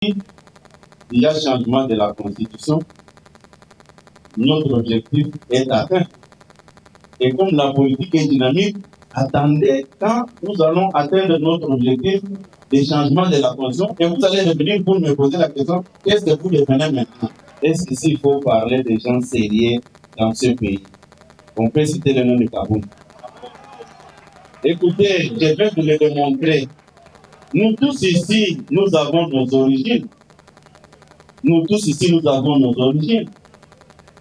il y a changement de la Constitution, notre objectif est atteint. Et comme la politique est dynamique, attendez quand nous allons atteindre notre objectif des changements de la Constitution et vous allez revenir pour me poser la question, qu'est-ce que vous devenez maintenant? Est-ce qu'ici il faut parler des gens sérieux dans ce pays? On peut citer le nom de Kaboul. Écoutez, je vais vous le démontrer. Nous tous ici, nous avons nos origines. Nous tous ici, nous avons nos origines.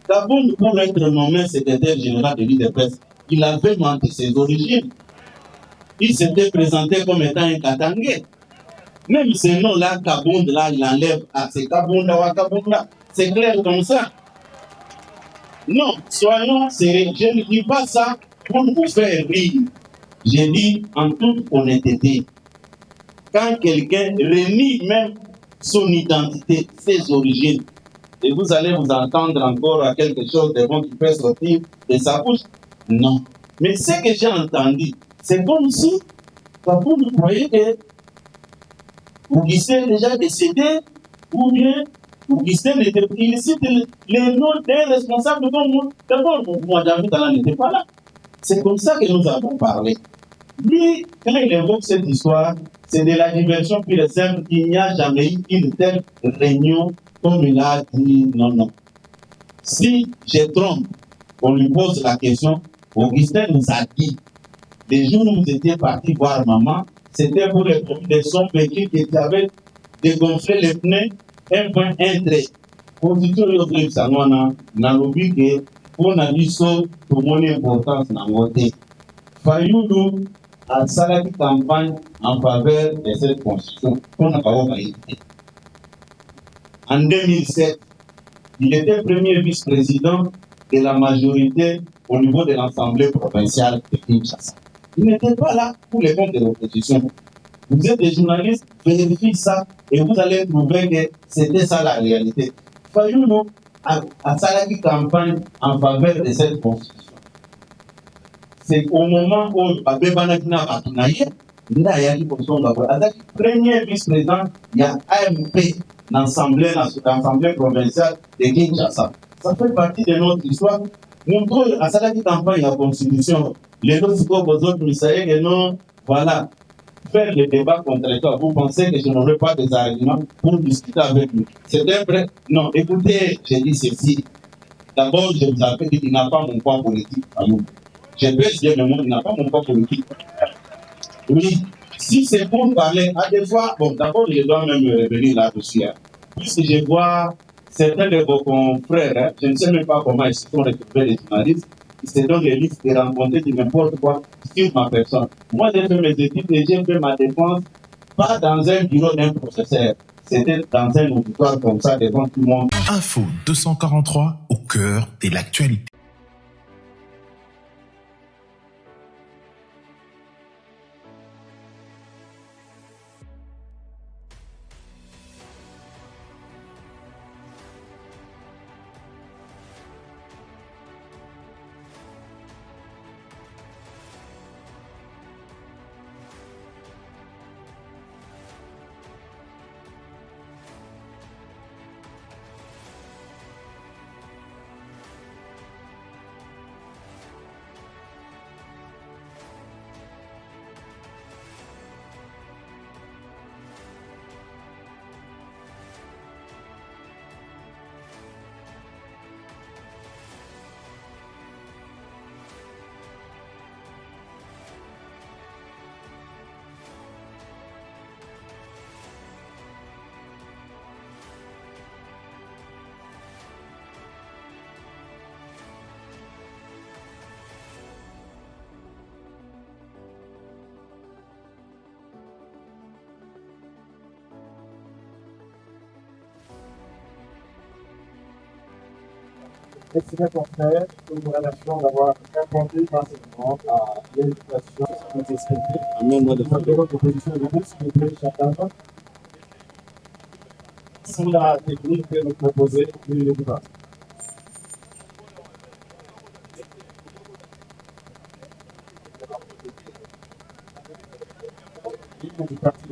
Kaboul, pour être nommé secrétaire général de l'IDPS, il avait menti ses origines. Il s'était présenté comme étant un Katangé. Même ce nom-là, Kabound, là, il enlève. Ah, c'est Kabounda ou Kabounda. C'est clair comme ça. Non, soyons sérieux. Je ne dis pas ça pour vous faire rire. Je dis en toute honnêteté. Quand quelqu'un renie même son identité, ses origines, et vous allez vous entendre encore à quelque chose de bon qui peut sortir de sa bouche, non. Mais ce que j'ai entendu, c'est comme si vous croyez que Augustin est déjà décédé, ou bien Augustin n'était pas. Il cite les noms des responsables de mon. D'abord, moi, David Tala n'était pas là. C'est comme ça que nous avons parlé. Lui, quand il évoque cette histoire, c'est de la diversion pure et simple. Il n'y a jamais eu une telle réunion comme il a dit non, non. Si je trompe, on lui pose la question, Augustin nous a dit, les jours où vous étiez partis voir maman, c'était pour les profits de son véhicule qui avait dégonflé les pneus, un point, un trait. Constitution de Sanwana, n'a l'objet que pour la mission, pour mon importance dans le vote. Fayoulou a salarié campagne en faveur de cette constitution. On n'a pas envoyé. En 2007, il était premier vice-président de la majorité au niveau de l'Assemblée provinciale de Kinshasa. Il n'était pas là pour les comptes de l'opposition. Vous êtes des journalistes, vérifiez ça et vous allez trouver que c'était ça la réalité. Fayoulou a salarié campagne en faveur de cette constitution. C'est au moment où Abebanakina Batunaye, premier vice-président, il y a AMP dans l'Assemblée provinciale de Kinshasa. Ça fait partie de notre histoire. Nous avons à salarié campagne à la constitution. Les autres et non, voilà. Faire le débat contre toi, vous pensez que je n'aurai pas des arguments pour discuter avec lui. C'est vrai. Non, écoutez, j'ai dit ceci. D'abord, je vous appelle qu'il n'a pas mon point politique à nous. Je peux dire le mot, il n'a pas mon point politique. Oui, si c'est pour parler, à des fois, bon, d'abord, je dois même revenir là-dessus. Hein. Puisque je vois certains de vos confrères, hein, je ne sais même pas comment ils se sont retrouvés les journalistes, ils se donnent les listes de rencontrer de n'importe quoi sur ma personne. Moi, j'ai fait mes études et j'ai fait ma défense, pas dans un bureau d'un professeur. C'était dans un auditoire comme ça devant tout le monde. Info 243 au cœur de l'actualité. Estimé confrère, nous vous remercions d'avoir répondu partiellement à l'invitation qui nous expliquée. Nous avons votre position de vous, s'il vous plaît, chacun. Si la technique peut nous proposer le débat. Du parti.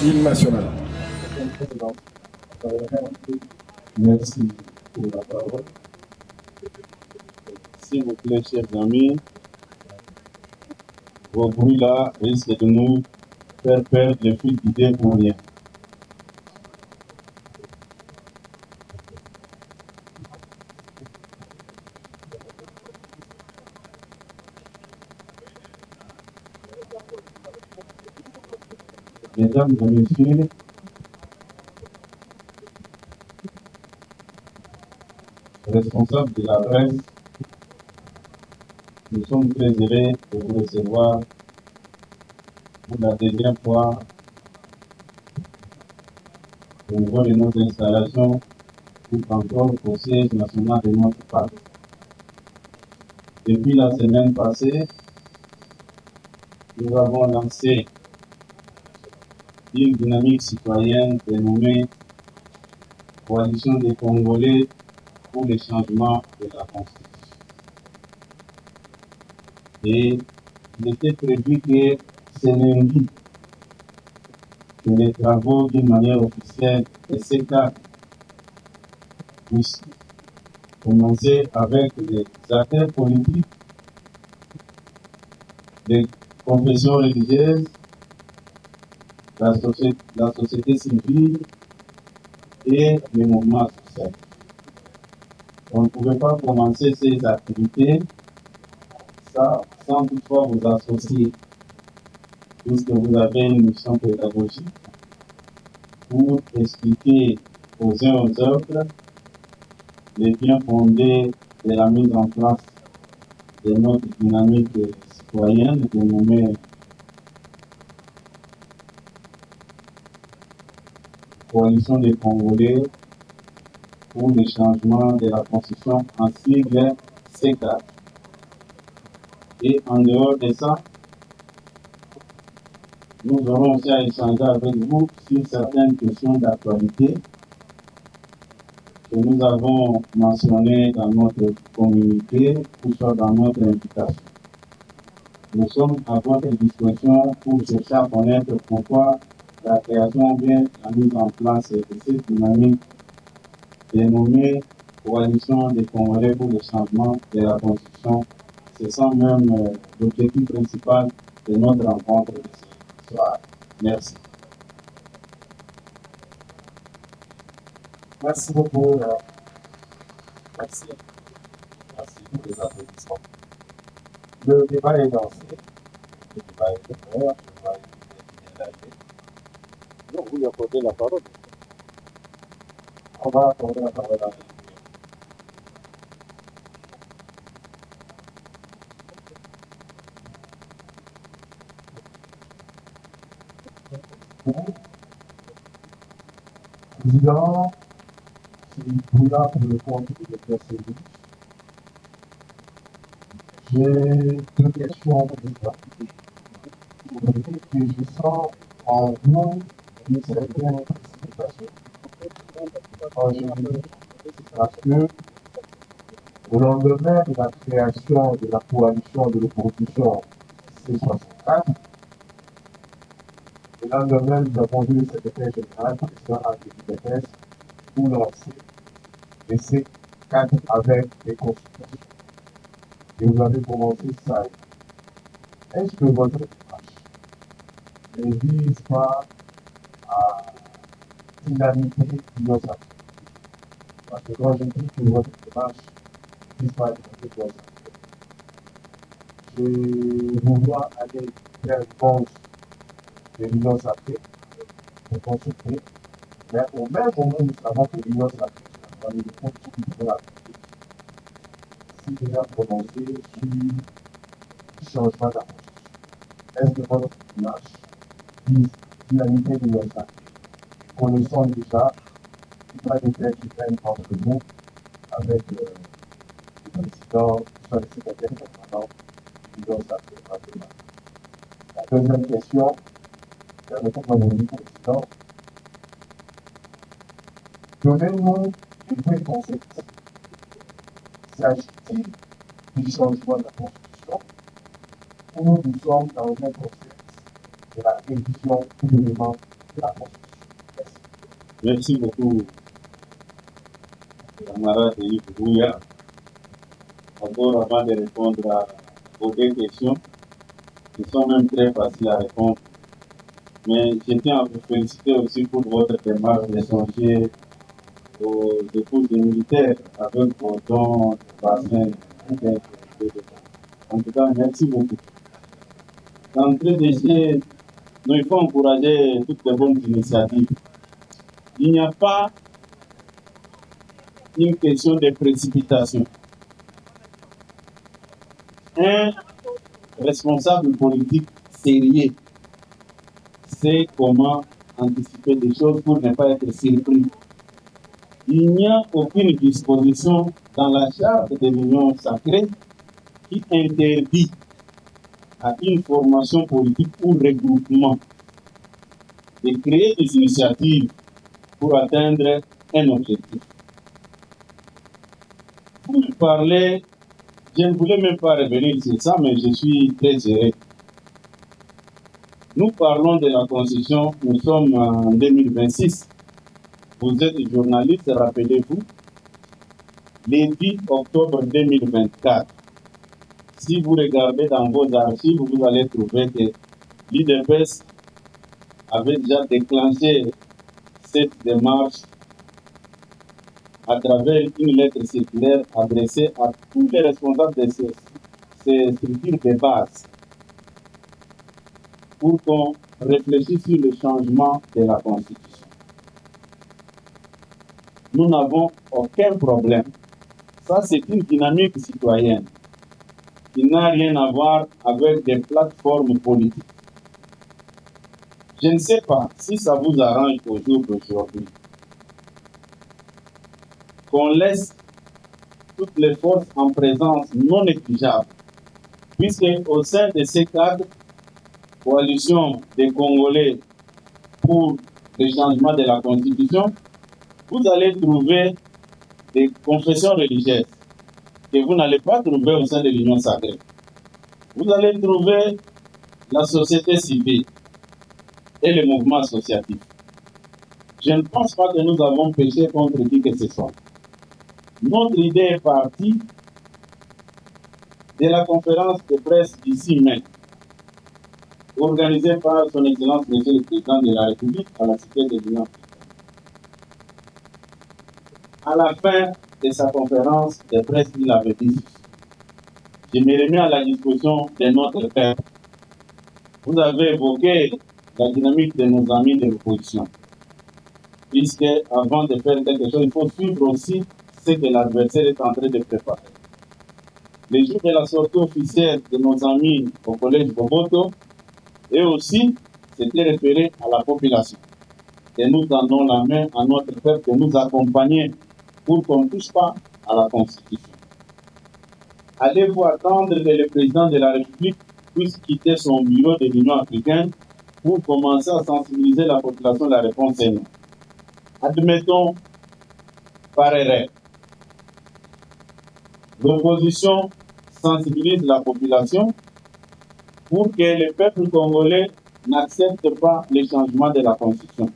L'hymne national. Merci pour la parole. S'il vous plaît, chers amis, vos bruits-là risquent de nous faire perdre le fil d'idées pour rien. Mesdames et messieurs, responsables de la presse, nous sommes très heureux de vous recevoir pour la deuxième fois au niveau de nos installations pour encore au siège national de notre parti. Depuis la semaine passée, nous avons lancé une dynamique citoyenne dénommée Coalition des Congolais pour le changement de la Constitution. Et il était prévu que ce lundi, que les travaux d'une manière officielle de ces cadres puissent commencer avec des acteurs politiques, des confessions religieuses, la société civile et les mouvements sociaux. On ne pouvait pas commencer ces activités sans toutefois vous associer, puisque vous avez une mission pédagogique pour expliquer aux uns aux autres les biens fondés de la mise en place de notre dynamique citoyenne dénommée Coalition des Congolais pour le changement de la Constitution en sigle C4. Et en dehors de ça, nous aurons aussi à échanger avec vous sur certaines questions d'actualité que nous avons mentionné dans notre communiqué ou soit dans notre invitation. Nous sommes à votre disposition pour chercher à connaître pourquoi la création vient la mise en place de cette dynamique dénommée Coalition des Congolais pour le changement de la Constitution. C'est ça même l'objectif principal de notre rencontre de ce soir. Merci. Merci beaucoup. Merci. Merci pour les applaudissements. Le débat est lancé. Le débat est ouvert. Le débat est bien âgé. Donc, vous lui accordez la parole. On va accorder la parole à vous. Président, c'est Boula pour le compte de PSCD. J'ai deux questions pour vous. Que je sens en vous une certaine précipitation. Parce que au lendemain de la création de la coalition de l'opposition C64, le lendemain, nous avons vu le secrétaire général, le président APDPS, pour lancer les C4 avec les consultations. Et vous avez commencé ça. Est-ce que votre démarche ne vise pas à dynamiter nos actions? Parce que quand je dis que votre démarche ne vise pas à dynamiter nos actions, je vous vois aller vers une cause de l'Union sacrée pour consulter, mais au même moment, nous savons que l'Union sacrée, dans le compte de la si déjà prononcé sur le changement de la Constitution. Est-ce que votre démarche vise dynamiter l'Union sacrée? Connaissons déjà pas de fait qui prennent entre nous avec le président, soit le secrétaire permanent du l'Union sacrée. La deuxième question, permettez-moi de vous dire, président, donnez-nous une vraie concept. S'agit-il du changement de la Constitution ou nous sommes dans un contexte de la révision purement de la Constitution? Merci beaucoup, camarade Yves Bouya. D'abord, avant de répondre à vos deux questions, qui sont même très faciles à répondre, mais je tiens à vous féliciter aussi pour votre démarche de songer aux épouses des militaires avec vos dons de bassin. En tout cas, merci beaucoup. D'entrée de jeu, nous il faut encourager toutes les bonnes initiatives. Il n'y a pas une question de précipitation. Un responsable politique sérieux sait comment anticiper des choses pour ne pas être surpris. Il n'y a aucune disposition dans la charte de l'Union sacrée qui interdit à une formation politique ou regroupement de créer des initiatives pour atteindre un objectif. Vous me parlez, je ne voulais même pas revenir sur ça, mais je suis très heureux. Nous parlons de la Constitution, nous sommes en 2026. Vous êtes journaliste, rappelez-vous, le 10 octobre 2024. Si vous regardez dans vos archives, vous allez trouver que l'IDPS avait déjà déclenché cette démarche à travers une lettre circulaire adressée à tous les responsables de ces structures de base pour qu'on réfléchisse sur le changement de la Constitution. Nous n'avons aucun problème. Ça, c'est une dynamique citoyenne qui n'a rien à voir avec des plateformes politiques. Je ne sais pas si ça vous arrange au jour d'aujourd'hui qu'on laisse toutes les forces en présence non négligeable, puisque au sein de ces cadres, coalition des Congolais pour le changement de la Constitution, vous allez trouver des confessions religieuses que vous n'allez pas trouver au sein de l'Union sacrée. Vous allez trouver la société civile et les mouvements associatifs. Je ne pense pas que nous avons péché contre qui que ce soit. Notre idée est partie de la conférence de presse d'ici mai, organisée par son Excellence Monsieur le Président de la République à la Cité de l'Union africaine. À la fin de sa conférence de presse, il avait dit: je me remets à la disposition de notre peuple. Vous avez évoqué la dynamique de nos amis de l'opposition, puisque avant de faire quelque chose, il faut suivre aussi ce que l'adversaire est en train de préparer. Le jour de la sortie officielle de nos amis au collège Boboto, et aussi, c'était référé à la population. Et nous tendons la main à notre peuple de nous accompagner pour qu'on ne touche pas à la Constitution. Allez-vous attendre que le président de la République puisse quitter son bureau de l'Union africaine pour commencer à sensibiliser la population? La réponse est non. Admettons, par erreur, l'opposition sensibilise la population pour que le peuple congolais n'accepte pas les changements de la Constitution.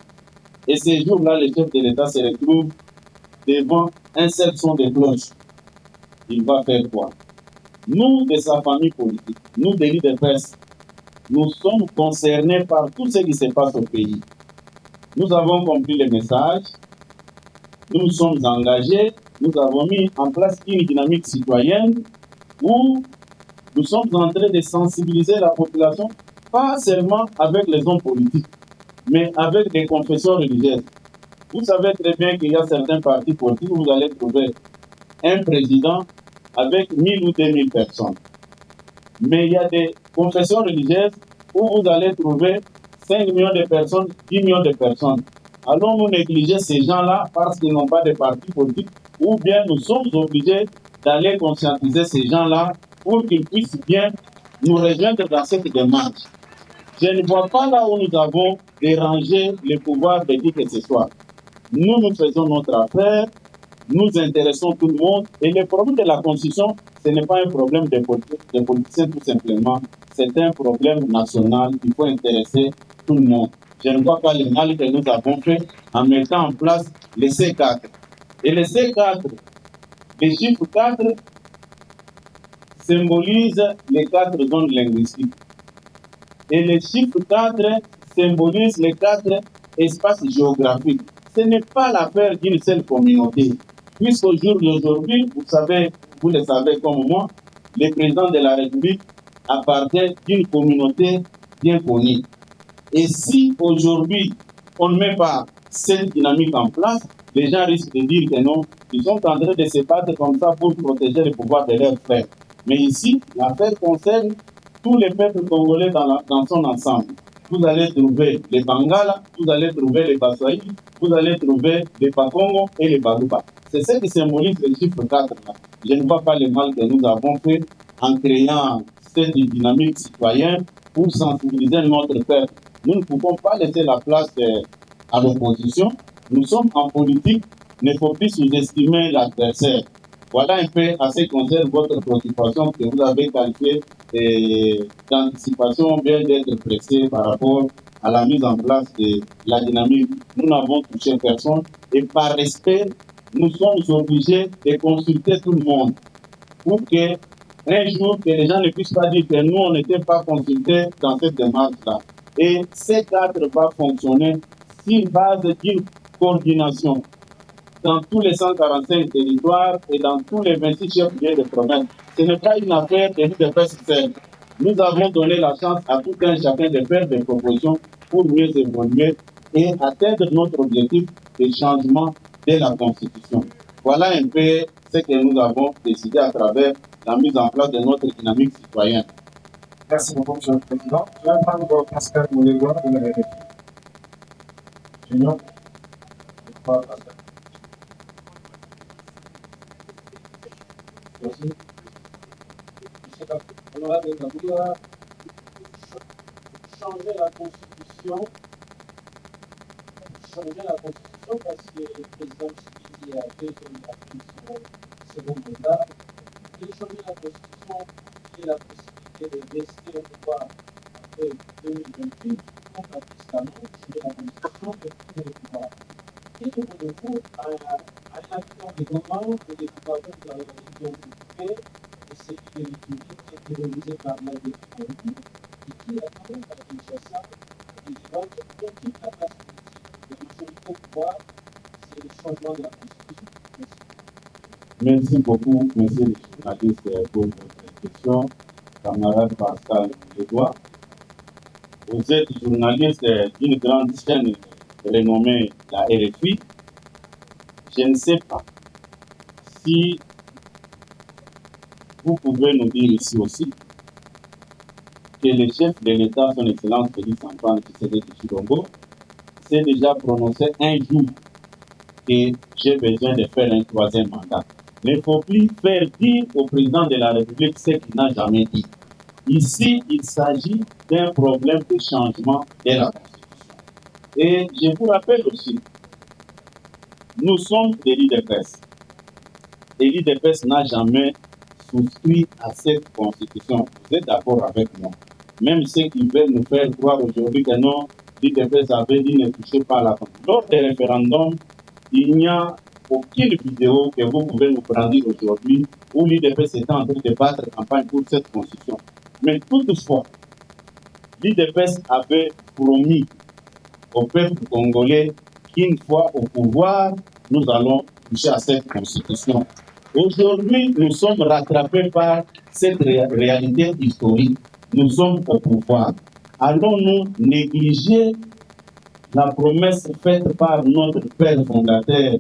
Et ces jours-là, le chef de l'État se retrouve devant un seul son de cloche. Il va faire quoi? Nous, de sa famille politique, nous, des leaders de presse, nous sommes concernés par tout ce qui se passe au pays. Nous avons compris le message, nous sommes engagés, nous avons mis en place une dynamique citoyenne où nous sommes en train de sensibiliser la population, pas seulement avec les hommes politiques, mais avec des confessions religieuses. Vous savez très bien qu'il y a certains partis politiques où vous allez trouver un président avec 1000 ou 2000 personnes. Mais il y a des confessions religieuses où vous allez trouver 5 millions de personnes, 10 millions de personnes. Allons-nous négliger ces gens-là parce qu'ils n'ont pas de parti politique, ou bien nous sommes obligés d'aller conscientiser ces gens-là pour qu'ils puissent bien nous rejoindre dans cette démarche? Je ne vois pas là où nous avons dérangé le pouvoir de qui que ce soit. Nous faisons notre affaire, nous intéressons tout le monde, et le problème de la Constitution, ce n'est pas un problème de politiciens tout simplement, c'est un problème national, il faut intéresser tout le monde. Je ne vois pas le mal que nous avons fait en mettant en place le C4. Et le C4, le chiffre 4, symbolise les 4 zones linguistiques. Et le chiffre 4 symbolise les 4 espaces géographiques. Ce n'est pas l'affaire d'une seule communauté. Puisqu'au jour d'aujourd'hui, vous le savez comme moi, le président de la République appartient d'une communauté bien connue. Et si aujourd'hui, on ne met pas cette dynamique en place, les gens risquent de dire que non, ils sont en train de se battre comme ça pour protéger le pouvoir de leurs frères. Mais ici, l'affaire concerne tous les peuples congolais dans son ensemble. Vous allez trouver les Bangala, vous allez trouver les Baswaï, vous allez trouver les Bakongo et les Baluba. C'est ce qui symbolise le chiffre 4 là. Je ne vois pas le mal que nous avons fait en créant cette dynamique citoyenne pour sensibiliser notre peuple. Nous ne pouvons pas laisser la place à l'opposition. Nous sommes en politique, il ne faut plus sous-estimer l'adversaire. Voilà un peu à ce qui concerne votre préoccupation que vous avez qualifiée d'anticipation, bien d'être pressé par rapport à la mise en place de la dynamique. Nous n'avons touché personne et par respect, nous sommes obligés de consulter tout le monde pour que un jour que les gens ne puissent pas dire que nous, on n'était pas consultés dans cette démarche-là. Et C4 va fonctionner sur base d'une coordination dans tous les 145 territoires et dans tous les 26 chefs-lieux de province. Ce n'est pas une affaire de nous de faire seul. Nous avons donné la chance à tout un chacun de faire des propositions pour mieux évoluer et atteindre notre objectif de changement de la Constitution. Voilà un peu ce que nous avons décidé à travers la mise en place de notre dynamique citoyenne. Merci beaucoup, Monsieur le Président. Je vais prendre Pascal Moulégois de la RFI. Junior, je crois, Pascal. Merci. Honorable Kabila, changer la Constitution parce que le président Tshisekedi a fait son du coup, à l'habitant des moments, des compatriotes de la religion et c'est qui est terrorisé par la démocratie, et qui a quand même à Kinshasa, et qui va dans toute la place politique. La majorité au pouvoir, c'est le changement de la Constitution. Merci beaucoup, monsieur le journaliste, pour votre question. Camarade Pascal Ledois. Vous êtes journaliste d'une grande chaîne renommée, la RFI. Je ne sais pas si vous pouvez nous dire ici aussi que le chef de l'État, son Excellence Félix Antoine Tshisekedi Tshilombo, s'est déjà prononcé un jour que j'ai besoin de faire un troisième mandat. Il ne faut plus faire dire au président de la République ce qu'il n'a jamais dit. Ici, il s'agit d'un problème de changement de la Constitution. Et je vous rappelle aussi, nous sommes des leaders de presse. Et l'IDPS n'a jamais souscrit à cette Constitution. Vous êtes d'accord avec moi? Même ceux qui veulent nous faire croire aujourd'hui que non, l'IDPS avait dit ne touchez pas à la Constitution. Lors des référendums, il n'y a aucune vidéo que vous pouvez nous prendre aujourd'hui où l'IDPS était en train de battre campagne pour cette Constitution. Mais toutefois, l'IDPS avait promis au peuple congolais qu'une fois au pouvoir, nous allons toucher à cette Constitution. Aujourd'hui, nous sommes rattrapés par cette réalité historique. Nous sommes au pouvoir. Allons-nous négliger la promesse faite par notre père fondateur,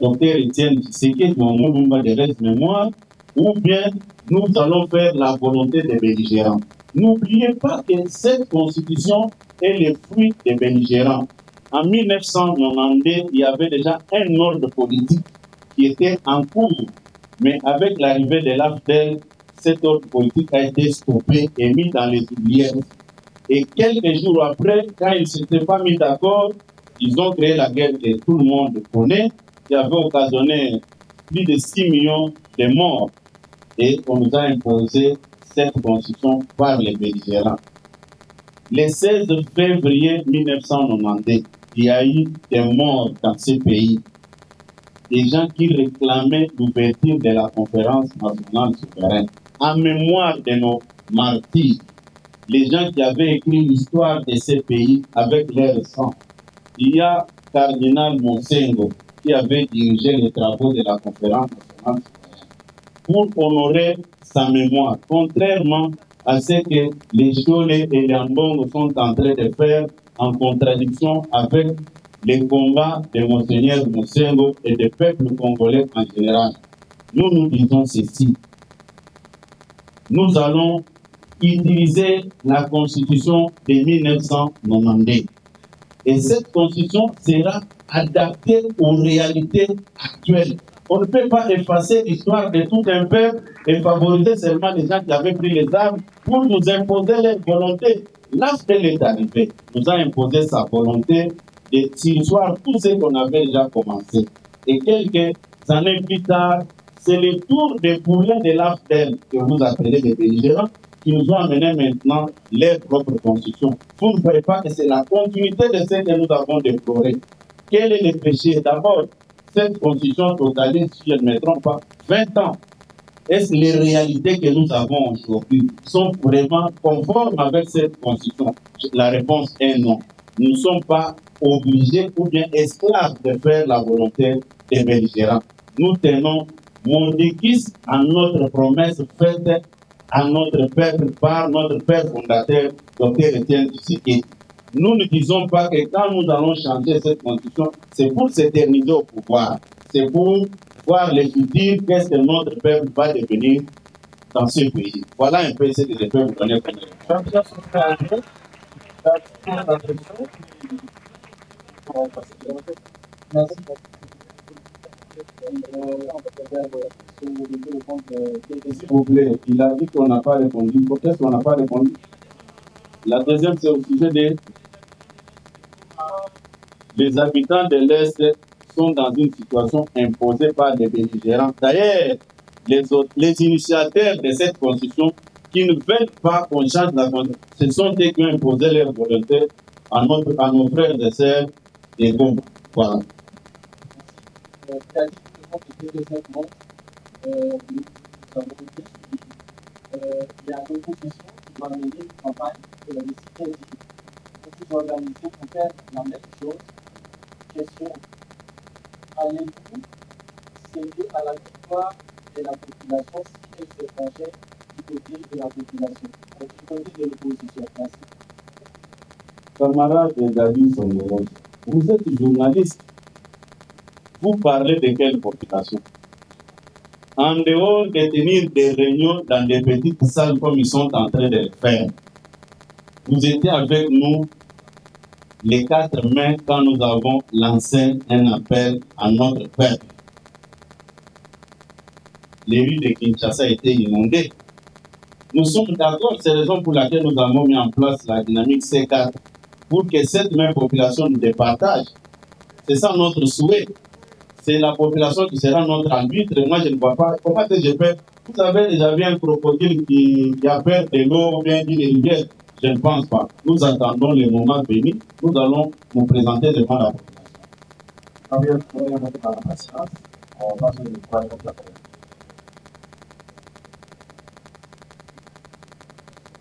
Dr Étienne Tshisekedi Tshilombo de reste mémoire, ou bien nous allons faire la volonté des belligérants? N'oubliez pas que cette constitution est le fruit des belligérants. En 1992, il y avait déjà un ordre politique qui était en cours. Mais avec l'arrivée de l'AFDEL, cet ordre politique a été stoppé et mis dans les oubliettes. Et quelques jours après, quand ils ne s'étaient pas mis d'accord, ils ont créé la guerre que tout le monde connaît, qui avait occasionné plus de 6 millions de morts. Et on nous a imposé cette constitution par les belligérants. Le 16 février 1992, il y a eu des morts dans ce pays. Des gens qui réclamaient l'ouverture de la conférence nationale souveraine en mémoire de nos martyrs, les gens qui avaient écrit l'histoire de ces pays avec leur sang. Il y a Cardinal Monsengo qui avait dirigé les travaux de la conférence nationale souveraine pour honorer sa mémoire, contrairement à ce que les Cholé et les Ambongo sont en train de faire en contradiction avec les combats de Monseigneur Monsengo et des peuples congolais en général. Nous disons ceci. Nous allons utiliser la constitution de 1992. Et cette constitution sera adaptée aux réalités actuelles. On ne peut pas effacer l'histoire de tout un peuple et favoriser seulement les gens qui avaient pris les armes pour nous imposer leur volonté. Lorsqu'elle est arrivée, nous a imposé sa volonté de sursoir tout ce qu'on avait déjà commencé. Et quelques années plus tard, c'est le tour des poulains de l'AFDEL que vous appelez des belligérants qui nous ont amené maintenant leur propre constitution. Vous ne voyez pas que c'est la continuité de ce que nous avons déploré. Quel est le péché? D'abord, cette constitution totalise, si je ne me trompe pas, 20 ans. Est-ce que les réalités que nous avons aujourd'hui sont vraiment conformes avec cette constitution? La réponse est non. Nous ne sommes pas obligés ou bien esclaves de faire la volonté des belligérants. Nous tenons mordicus à notre promesse faite à notre peuple par notre père fondateur, Dr Étienne Tshisekedi. Nous ne disons pas que quand nous allons changer cette constitution, c'est pour s'éterniser au pouvoir. C'est pour voir le futur, qu'est-ce que notre peuple va devenir dans ce pays. Voilà un peu ce que je peux vous donner comme réponse. S'il vous plaît, il a dit qu'on n'a pas répondu. Qu'est-ce qu'on n'a pas répondu? La deuxième, c'est au sujet des... Les habitants de l'Est sont dans une situation imposée par des belligérants. D'ailleurs, les initiateurs de cette constitution qui ne veulent pas qu'on change la constitution, ce sont eux qui ont imposé leur volonté à nos frères et sœurs des Goma. Voilà. tu as dit que le compte était de 5 mois. Nous avons bien suivi. Il y a l'opposition qui doit mener une campagne de la décision pour vous organiser pour faire la même chose. Question, allez-vous céder à la victoire de la population si elle se penchait du côté de la population, du côté de l'opposition? Merci. Camarade David Songoros, vous êtes journaliste. Vous parlez de quelle population? En dehors de tenir des réunions dans des petites salles comme ils sont en train de le faire, vous étiez avec nous les 4 mai quand nous avons lancé un appel à notre peuple. Les rues de Kinshasa étaient inondées. Nous sommes d'accord, c'est la raison pour laquelle nous avons mis en place la dynamique C4 pour que cette même population nous départage. C'est ça notre souhait. C'est la population qui sera notre arbitre. Moi, je ne vois pas. Comment je peux? Vous avez déjà vu un crocodile qui a peur de l'eau ou bien d'une rivière? Je ne pense pas. Nous attendons le moment venu. Nous allons nous présenter devant la population.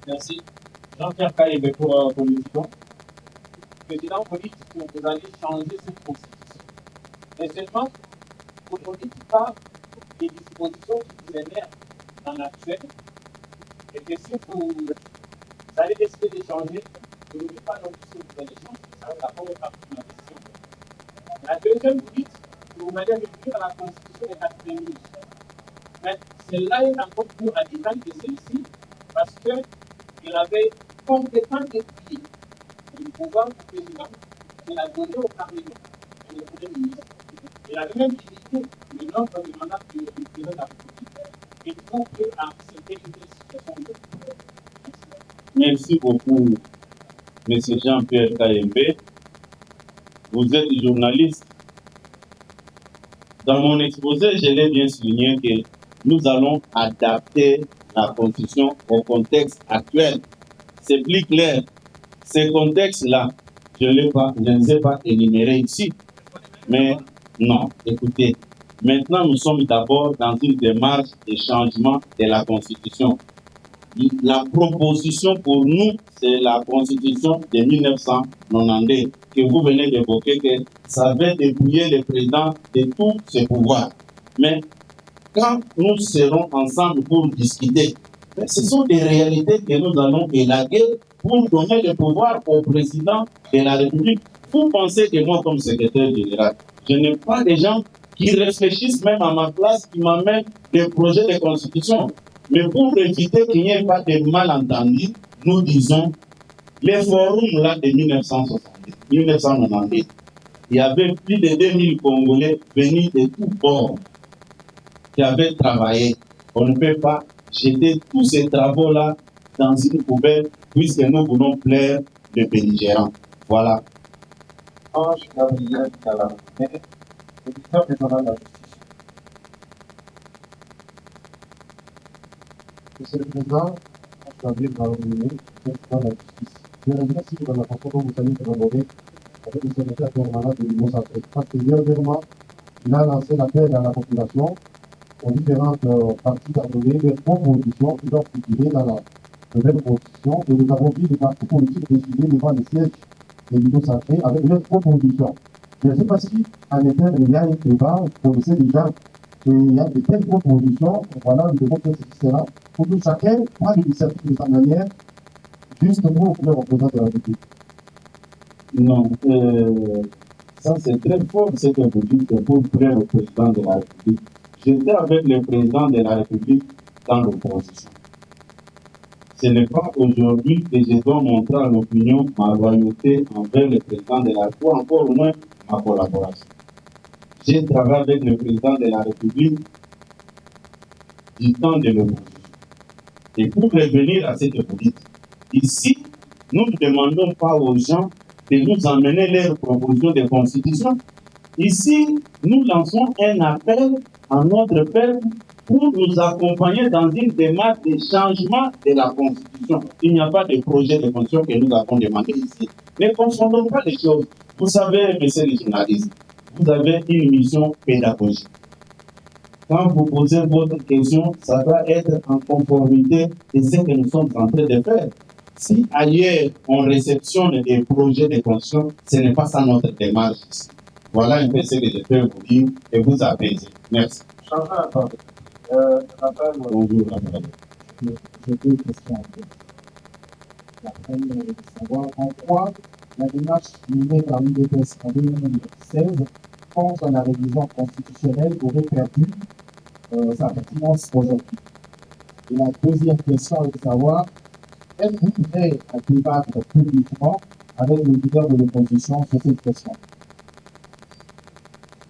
Merci. Jean-Pierre Kaïbe pour Politique. Président Politique, vous allez changer cette constitution. Mais seulement, vous ne dites pas les dispositions qui vous énervent dans l'actuel, et que si vous allez décider de changer, vous ne dites pas non plus si vous allez changer. Ça va la première partie de ma question. La deuxième, vous dites que vous allez revenir à la constitution de 92. Mais celle-là est encore plus radicale que celle-ci, parce qu'il avait complètement déplié le pouvoir du président, il a donné au Parlement, au Premier ministre. Il avait même limité le nombre de mandats du président de la République. Il faut accepter une situation de. Merci beaucoup, M. Jean-Pierre Kaïbe. Vous êtes journaliste. Dans mon exposé, je l'ai bien souligné que nous allons adapter la Constitution au contexte actuel. C'est plus clair. Ce contexte-là, je ne les ai pas énumérés ici. Mais non, écoutez, maintenant nous sommes d'abord dans une démarche de changement de la Constitution. La proposition pour nous, c'est la Constitution de 1992 que vous venez d'évoquer, que ça va dépouiller le président de tous ses pouvoirs. Mais quand nous serons ensemble pour discuter, ce sont des réalités que nous allons élaguer pour donner le pouvoir au président de la République. Vous pensez que moi, comme secrétaire général, je n'ai pas des gens qui réfléchissent même à ma place, qui m'amènent des projets de constitution. Mais pour éviter qu'il n'y ait pas de malentendus, nous disons, les forums là de 1990, il y avait plus de 2000 Congolais venus de tous bords qui avaient travaillé. On ne peut pas jeter tous ces travaux-là dans une poubelle puisque nous voulons plaire les belligérants. Voilà. Ange Gabriel Calamé, directeur régional de la justice. Monsieur le Président, Ange Gabriel Calamé, président de la justice. Je remercie de la façon dont vous allez collaborer avec le secrétaire permanent de l'Union sacrée. Parce que dernièrement, il a lancé l'appel à la population aux différentes parties à donner des propositions qui doivent figurer dans la nouvelle constitution. Et nous avons vu les partis politiques décider devant les sièges de l'Union sacrée avec leurs propositions. Je ne sais pas si en interne il y a un débat, vous connaissez déjà qu'il y a de telles propositions. Voilà, nous devons faire ce sera pour que chacun prenne l'initiative de sa manière, justement pour le représentant de la République. Non, ça c'est très fort ce que vous dites pour plaire au président de la République. J'étais avec le président de la République dans l'opposition. Ce n'est pas aujourd'hui que je dois montrer à l'opinion ma loyauté envers le président de la République, ou encore au moins ma collaboration. J'ai travaillé avec le président de la République du temps de l'opposition. Et pour revenir à cette politique, ici, nous ne demandons pas aux gens de nous emmener leurs propositions de constitution. Ici, nous lançons un appel à notre peuple pour nous accompagner dans une démarche de changement de la Constitution. Il n'y a pas de projet de constitution que nous avons demandé ici. Ne confondons pas les choses. Vous savez, messieurs les journalistes, vous avez une mission pédagogique. Quand vous posez votre question, ça doit être en conformité de ce que nous sommes en train de faire. Si ailleurs on réceptionne des projets de construction, ce n'est pas ça notre démarche ici. Voilà un peu ce que je peux vous dire et vous apaiser. Merci. Bonjour, Raphaël. J'ai deux questions. La première est de savoir en quoi la démarche menée par l'UDPS en 2016 contre la révision constitutionnelle aurait perdu sa pertinence aujourd'hui. Et la deuxième question est de savoir, êtes-vous prêt à débattre publiquement avec le leader de l'opposition sur cette question?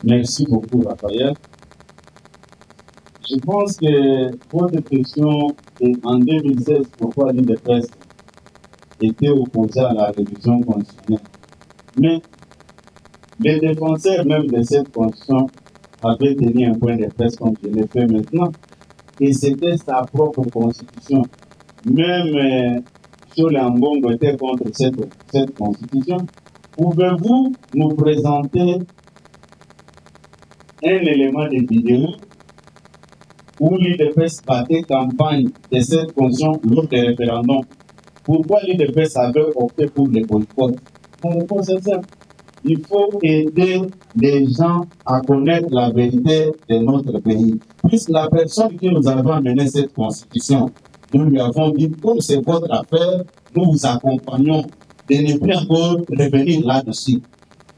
Merci beaucoup, Raphaël. Je pense que votre question est en 2016, pourquoi l'UDPS était opposé à la révision constitutionnelle. Mais les défenseurs même de cette constitution avaient tenu un point de presse comme je l'ai fait maintenant. Et c'était sa propre constitution. Même Chole Ambongo était contre cette constitution. Pouvez-vous nous présenter un élément de vidéo où l'UDPS battait campagne de cette constitution lors des référendums? Pourquoi l'UDPS avait opté pour le boycott? La réponse est simple. Il faut aider les gens à connaître la vérité de notre pays. Puisque la personne qui nous avait amené cette constitution, nous lui avons dit, comme c'est votre affaire, nous vous accompagnons de ne plus encore revenir là-dessus.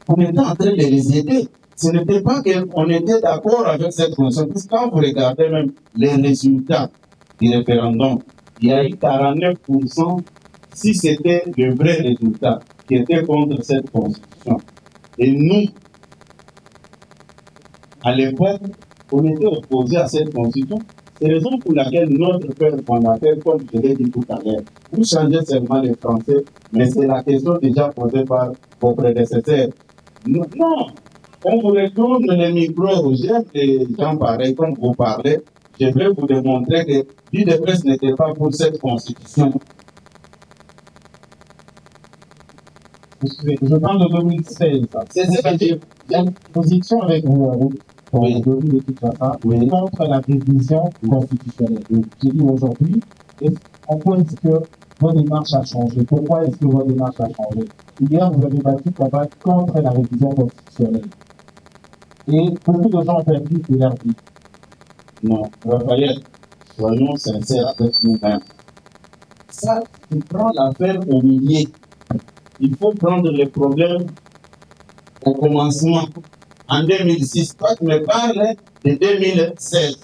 On était en train de les aider. Ce n'était pas qu'on était d'accord avec cette constitution. Puisque quand vous regardez même les résultats du référendum, il y a eu 49%, si c'était le vrai résultat, qui était contre cette constitution. Et nous, à l'époque, on était opposés à cette constitution. C'est la raison pour laquelle notre père fondateur, comme je l'ai dit tout à l'heure, vous changez seulement les Français, mais c'est la question déjà posée par vos prédécesseurs. Non, on vous retourne les micros, j'aime les gens pareils comme vous parlez. Je vais vous démontrer que l'UDPS n'était pas pour cette constitution. Je parle de 2016. C'est ce que j'ai une position avec vous, Oui. de Kinshasa, Oui. contre la révision constitutionnelle. J'ai dit aujourd'hui, en quoi est-ce que votre démarche a changé? Pourquoi est-ce que votre démarche a changé? Hier, vous avez battu combat contre la révision constitutionnelle. Et beaucoup de gens ont perdu de leur vie. Non, Raphaël, soyons sincères avec nous-mêmes. Ça, tu prends l'affaire au milieu. Il faut prendre le problème au commencement. En 2006, toi, tu me parles de 2016.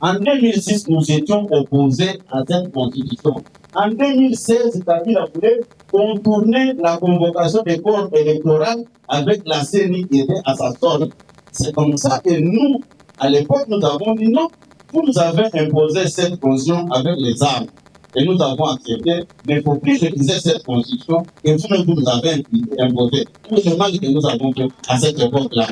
En 2006, nous étions opposés à cette constitution. En 2016, Kabila voulait contourner la convocation des corps électoraux avec la CENI qui était à sa solde. C'est comme ça que nous, à l'époque, nous avons dit non, vous nous avez imposé cette constitution avec les armes. Et nous avons accepté, mais il ne faut plus réviser cette constitution que vous-même vous nous avez imposé. Tout le mal que nous avons fait à cette époque-là.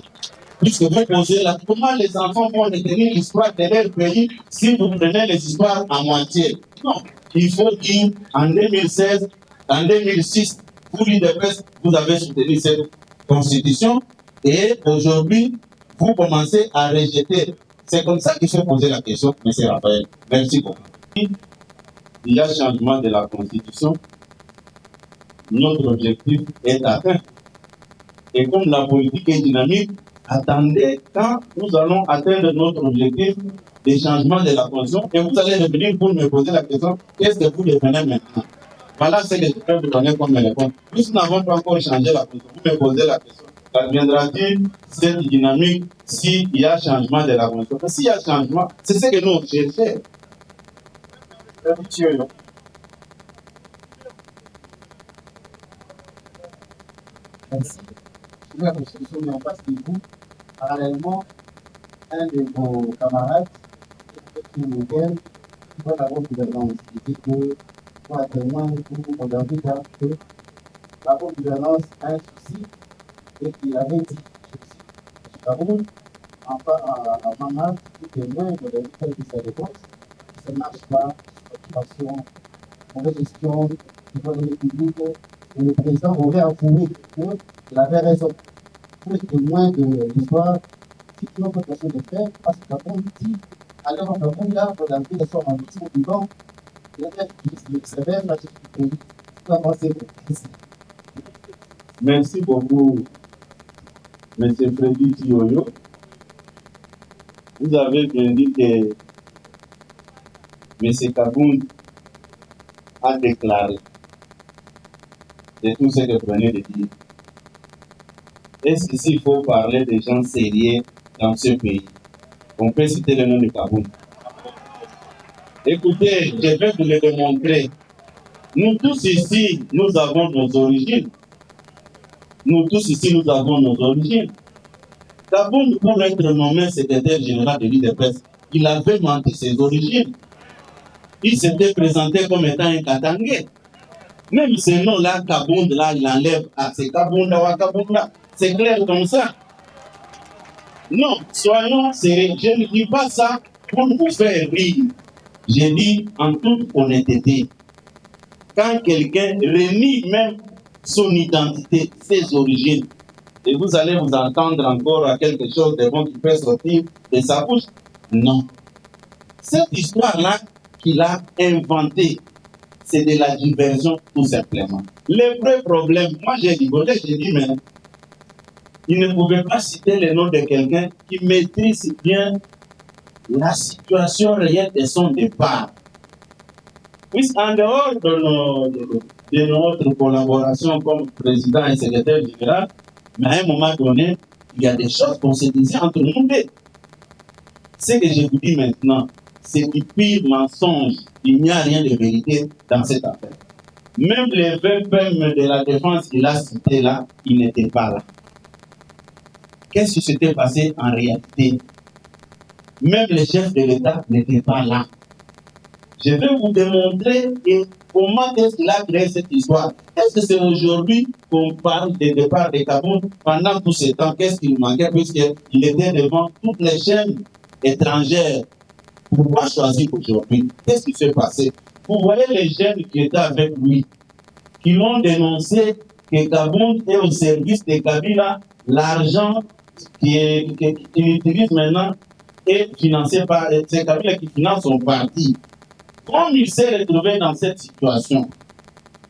Puisque vous posez là, comment les enfants vont retenir l'histoire de leur pays si vous prenez les histoires à moitié? Non, il faut dire en 2016, en 2006, vous, l'UDPS, vous avez soutenu cette constitution et aujourd'hui, vous commencez à rejeter. C'est comme ça qu'il faut poser la question, M. Raphaël. Merci beaucoup. Il y a changement de la constitution. Notre objectif est atteint. Et comme la politique est dynamique, attendez quand nous allons atteindre notre objectif des changements de la constitution et vous allez revenir pour me poser la question, qu'est-ce que vous devenez maintenant? Voilà ce que je peux vous donner comme réponse. Nous n'avons pas encore changé la constitution. Vous me posez la question. Qu'adviendra-t-il cette dynamique s'il y a changement de la constitution? S'il y a changement, c'est ce que nous cherchons. Merci. La constitution mise en place de vous, parallèlement, un de vos camarades, qui nous donne, qui va avoir gouvernance. Il dit que, pour actuellement, vous regardez que la bonne gouvernance a un souci, et qu'il avait dit, je Cameroun, enfin, à Maman, qui est loin de la vie de sa réponse, ça ne marche pas, occupation, mauvaise gestion, du pouvoir public, et le président aurait avoué qu'il avait raison. pour être témoin de l'histoire, c'est une autre façon de faire, parce que Gabon dit, alors Gabon, là, regardez les sommes en petit vivant, il y a des sévères, là, je suis commencer. Merci beaucoup, M. Freddy Tioyo. Vous avez bien dit que M. Kabound a déclaré. C'est tout ce que vous venez de dire. Est-ce que s'il faut parler des gens sérieux dans ce pays, on peut citer le nom de Kabound? Écoutez, je vais vous le démontrer. Nous tous ici, nous avons nos origines. Nous tous ici, nous avons nos origines. Kabound, pour être nommé secrétaire général de l'IDPS, il avait menti ses origines. Il s'était présenté comme étant un Katangé. Même ce nom-là, Kabound, là, il enlève à ces Kabound là, Kabound là. C'est clair comme ça. Non, soyons sérieux. Je ne dis pas ça pour vous faire rire. Je dis en toute honnêteté. Quand quelqu'un renie même son identité, ses origines, et vous allez vous entendre encore à quelque chose de bon qui peut sortir de sa bouche. Non. Cette histoire-là qu'il a inventée, c'est de la diversion tout simplement. Le vrai problème, moi j'ai rigolé, j'ai dit, mais il ne pouvait pas citer le nom de quelqu'un qui maîtrise bien la situation réelle de son départ. Puisqu'en dehors de notre collaboration comme président et secrétaire général, mais à un moment donné, il y a des choses qu'on se disait entre nous deux. Ce que je vous dis maintenant, c'est du pire mensonge. Il n'y a rien de vérité dans cette affaire. Même les 20 PM de la défense qu'il a cités là, ils n'étaient pas là. Qu'est-ce qui s'était passé en réalité? Même les chefs de l'État n'étaient pas là. Je vais vous démontrer comment est-ce qu'il a créé cette histoire. Est-ce que c'est aujourd'hui qu'on parle des départs de Kabound pendant tout ce temps? Qu'est-ce qu'il manquait puisqu'il était devant toutes les chaînes étrangères? Pourquoi choisir aujourd'hui? Qu'est-ce qui s'est passé? Vous voyez les jeunes qui étaient avec lui, qui l'ont dénoncé que Kabound est au service de Kabila. L'argent qu'il utilise maintenant est financé par... C'est Kabila qui finance son parti. Comme il s'est retrouvé dans cette situation,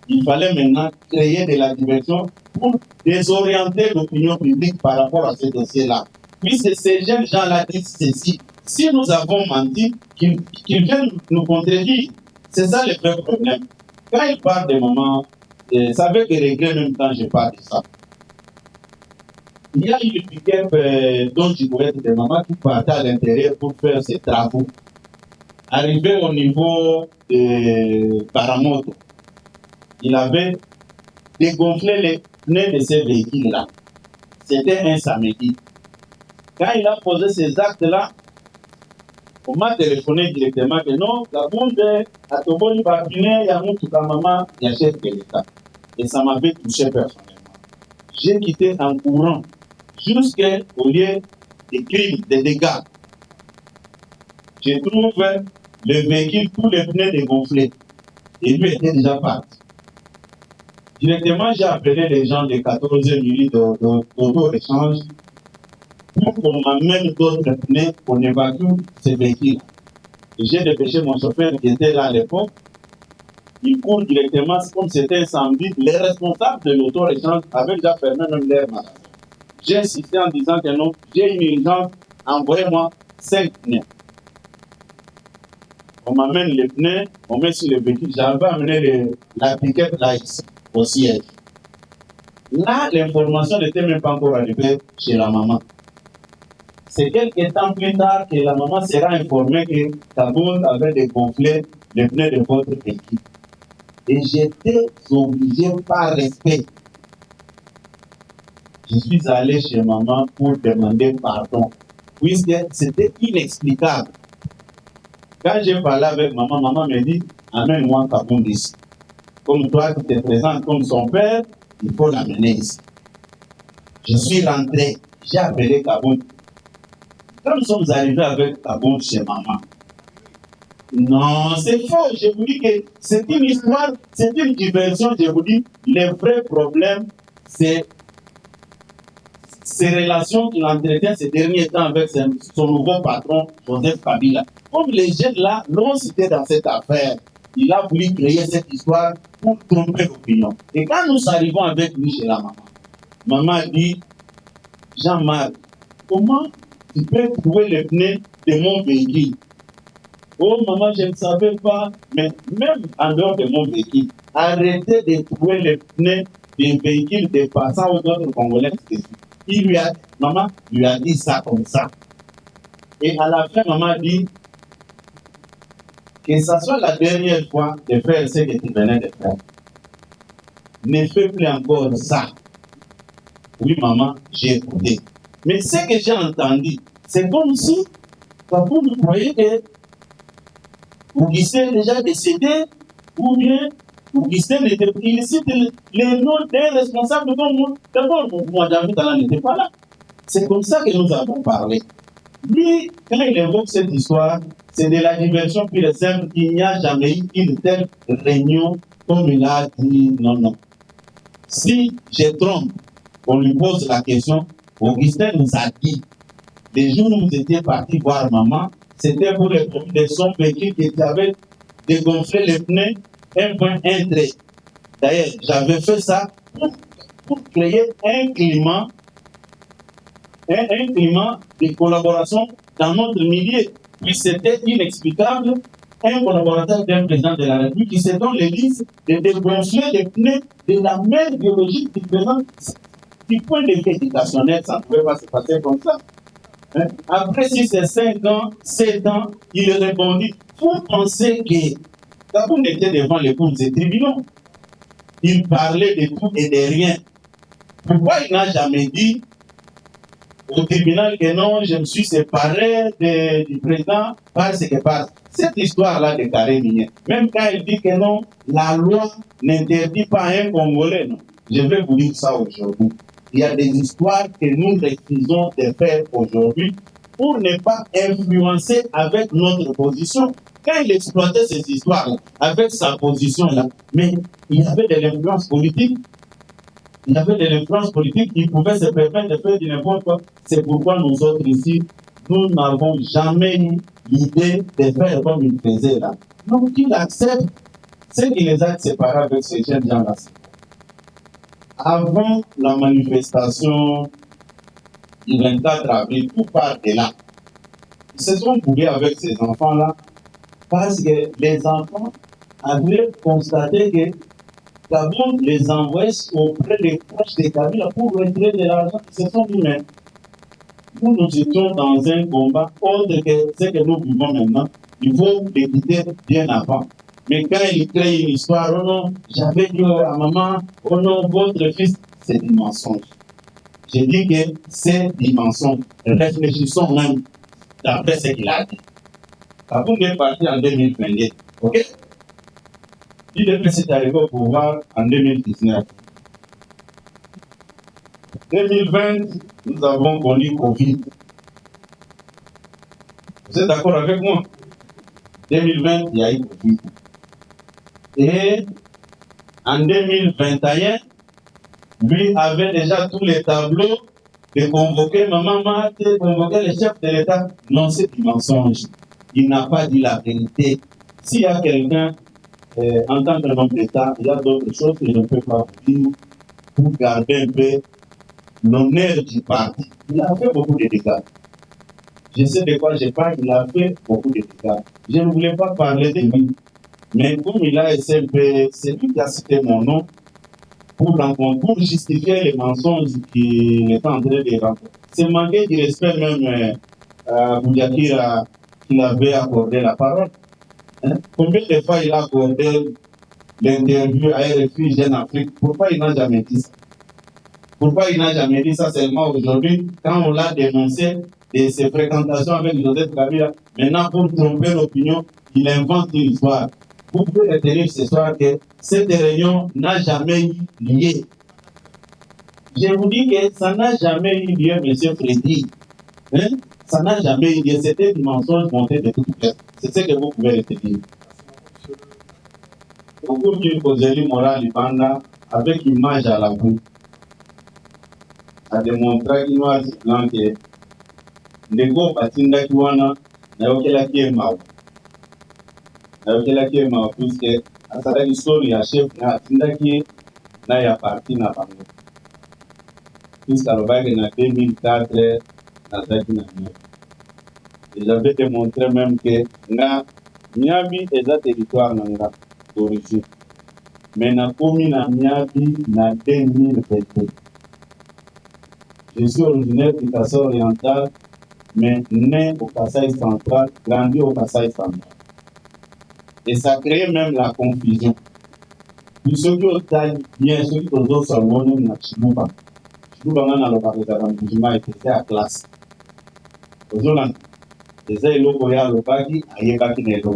il fallait maintenant créer de la diversion pour désorienter l'opinion publique par rapport à ce dossier-là. Puisque ces jeunes gens-là disent ceci, si nous avons menti, qu'ils viennent nous contredire. C'est ça le vrai problème. Quand il parle de maman, ça veut que regret même quand je parle de ça. Il y a une pick-up dont je pourrais être de maman qui partait à l'intérieur pour faire ses travaux. Arrivé au niveau de Paramoto, il avait dégonflé les pneus de ces véhicules-là. C'était un samedi. Quand il a posé ces actes-là, on m'a téléphoné directement que non, la bombe à Toboni Babine, Yamoutuka Maman, il y a chef de l'État. Et ça m'avait touché personnellement. J'ai quitté en courant jusqu'au lieu des crimes, des dégâts. J'ai trouvé le véhicule, tous les pneus dégonflés. Et lui était déjà parti. Directement, j'ai appelé les gens de 14e unité d'auto-échange pour qu'on m'amène d'autres pneus pour évacuer ces véhicules. J'ai dépêché mon chauffeur qui était là à l'époque. Il court directement, comme c'était un samedi. Les responsables de l'auto-échange avaient déjà fermé même leur magasin. J'ai insisté en disant que non, j'ai une urgence, envoyez-moi 5 pneus. On m'amène les pneus, on met sur le véhicule. J'avais amené la piquette là ici, au siège. Là, l'information n'était même pas encore arrivée chez la maman. C'est quelques temps plus tard que la maman sera informée que Kabound avait dégonflé les pneus de votre véhicule. Et j'étais obligé par respect. Je suis allé chez maman pour demander pardon, puisque c'était inexplicable. Quand j'ai parlé avec maman, maman me dit, amène-moi Kabound ici. Comme toi qui te présentes comme son père, il faut l'amener ici. Je suis rentré, j'ai appelé Kabound. Quand nous sommes arrivés avec Kabound chez maman, non, c'est faux. Je vous dis que c'est une histoire, c'est une diversion. Je vous dis, le vrai problème, c'est ces relations qu'il entretient ces derniers temps avec son nouveau patron, Joseph Kabila. Comme les jeunes là l'ont cité dans cette affaire, il a voulu créer cette histoire pour tromper l'opinion. Et quand nous arrivons avec lui chez la maman, maman dit, Jean-Marc, comment tu peux trouver les pneus de mon véhicule? Oh maman, je ne savais pas, mais même en dehors de mon véhicule, arrêtez de trouver les pneus des véhicules des passants aux autres Congolais. Maman lui a dit ça comme ça. Et à la fin, maman dit que ça soit la dernière fois de faire ce que tu venais de faire. Ne fais plus encore ça. Oui, maman, j'ai écouté. Mais ce que j'ai entendu, c'est comme si, quand vous croyez que Augustin est déjà décédé, ou bien Augustin n'était pas. Il cite les noms des responsables dont moi. D'abord, moi, David Tala n'était pas là. C'est comme ça que nous avons parlé. Lui, quand il évoque cette histoire, c'est de la diversion pure et simple. Il n'y a jamais eu une telle réunion comme il a dit non, non. Si je trompe, on lui pose la question, Augustin nous a dit, les jours où vous étiez partis voir maman, c'était pour les profils de son véhicule qui avait dégonflé les pneus 1.1 trait. D'ailleurs, j'avais fait ça pour créer un climat de collaboration dans notre milieu. Puis c'était inexplicable. Un collaborateur d'un président de la République qui se donne les listes de dégonfler les pneus de la même biologie du président. Du point de vue éducationnel, ça ne pouvait pas se passer comme ça. Après 6 et 5 ans, 7 ans, il répondit, vous pensez que quand on était devant les cours des tribunaux, il parlait de tout et de rien. Pourquoi il n'a jamais dit au tribunal que non, je me suis séparé du président parce que par cette histoire-là de carré minier. Même quand il dit que non, la loi n'interdit pas à un Congolais, non. Je vais vous dire ça aujourd'hui. Il y a des histoires que nous refusons de faire aujourd'hui pour ne pas influencer avec notre position. Quand il exploitait ces histoires-là, avec sa position-là, mais il y avait de l'influence politique. Il y avait de l'influence politique, il pouvait se permettre de faire du n'importe quoi. C'est pourquoi nous autres ici, nous n'avons jamais eu l'idée de faire comme il faisait là. Donc il accepte ce qui les a séparés avec ces jeunes gens-là. Avant la manifestation du 24 avril, tout part de là. Ils se sont bougés avec ces enfants-là parce que les enfants avaient constaté que Gabon les envoie auprès des proches des Kabila pour retirer de l'argent. Ils se sont dit, mais nous étions dans un combat autre que ce que nous vivons maintenant. Il faut l'écouter bien avant. Mais quand il crée une histoire, oh non, j'avais dit à maman, oh non, votre fils, c'est du mensonge. J'ai dit que c'est du mensonge. Réfléchissons même d'après ce qu'il a dit. Kabon est parti en 2022, ok? Il s'est arrivé au pouvoir en 2019. 2020, nous avons connu Covid. Vous êtes d'accord avec moi? 2020, il y a eu Covid. Et en 2021, lui avait déjà tous les tableaux de convoquer maman, de convoquer les chefs de l'État. Non, c'est du mensonge. Il n'a pas dit la vérité. S'il y a quelqu'un en tant que homme d'État, il y a d'autres choses que je ne peux pas vous dire pour garder un peu l'honneur du parti. Il a fait beaucoup de dégâts. Je sais de quoi je parle, il a fait beaucoup de dégâts. Je ne voulais pas parler de lui, mais comme il a essayé un peu, c'est lui qui a cité mon nom pour justifier les mensonges qu'il est en train de raconter. C'est manquer de respect même à Boudiakira qu'il avait accordé la parole. Combien de fois il a accordé l'interview à RFI Jeune Afrique? Pourquoi il n'a jamais dit ça? Pourquoi il n'a jamais dit ça seulement aujourd'hui, quand on l'a dénoncé de ses fréquentations avec Joseph Kabila, maintenant pour tromper l'opinion, il invente une histoire. Vous pouvez retenir ce soir que cette réunion n'a jamais eu lieu. Je vous dis que ça n'a jamais eu lieu, M. Freddy. Ça n'a jamais eu lieu. C'était du mensonge monté de toute pièce. C'est ce que vous pouvez retenir. Au cours d'une causerie morale Ibanda, avec image à la boue, a démontré qu'il noir blanc que ndeko batindaki wana nayokelaki ye mawa puisque asalaki soni ya chef na atindaki ye na ya parti na bango puisque alobaki na 2004 nazalaki na miabi et j'avais démontré même que nga miabi eza territoire na nga d'origine mais nakomi na miabi na 2022. Je suis originaire du Kassai oriental, mais né au Kassai central, grandi au Kassai central. Et ça crée même la confusion. Puis ceux qui ont bien, ceux qui ont d'autres salons, na Chiluba. Chiluba, on a le parler d'Aramboujima et c'était à classe. Aujourd'hui, les élèves qui ont le baki, aïe baki n'est pas.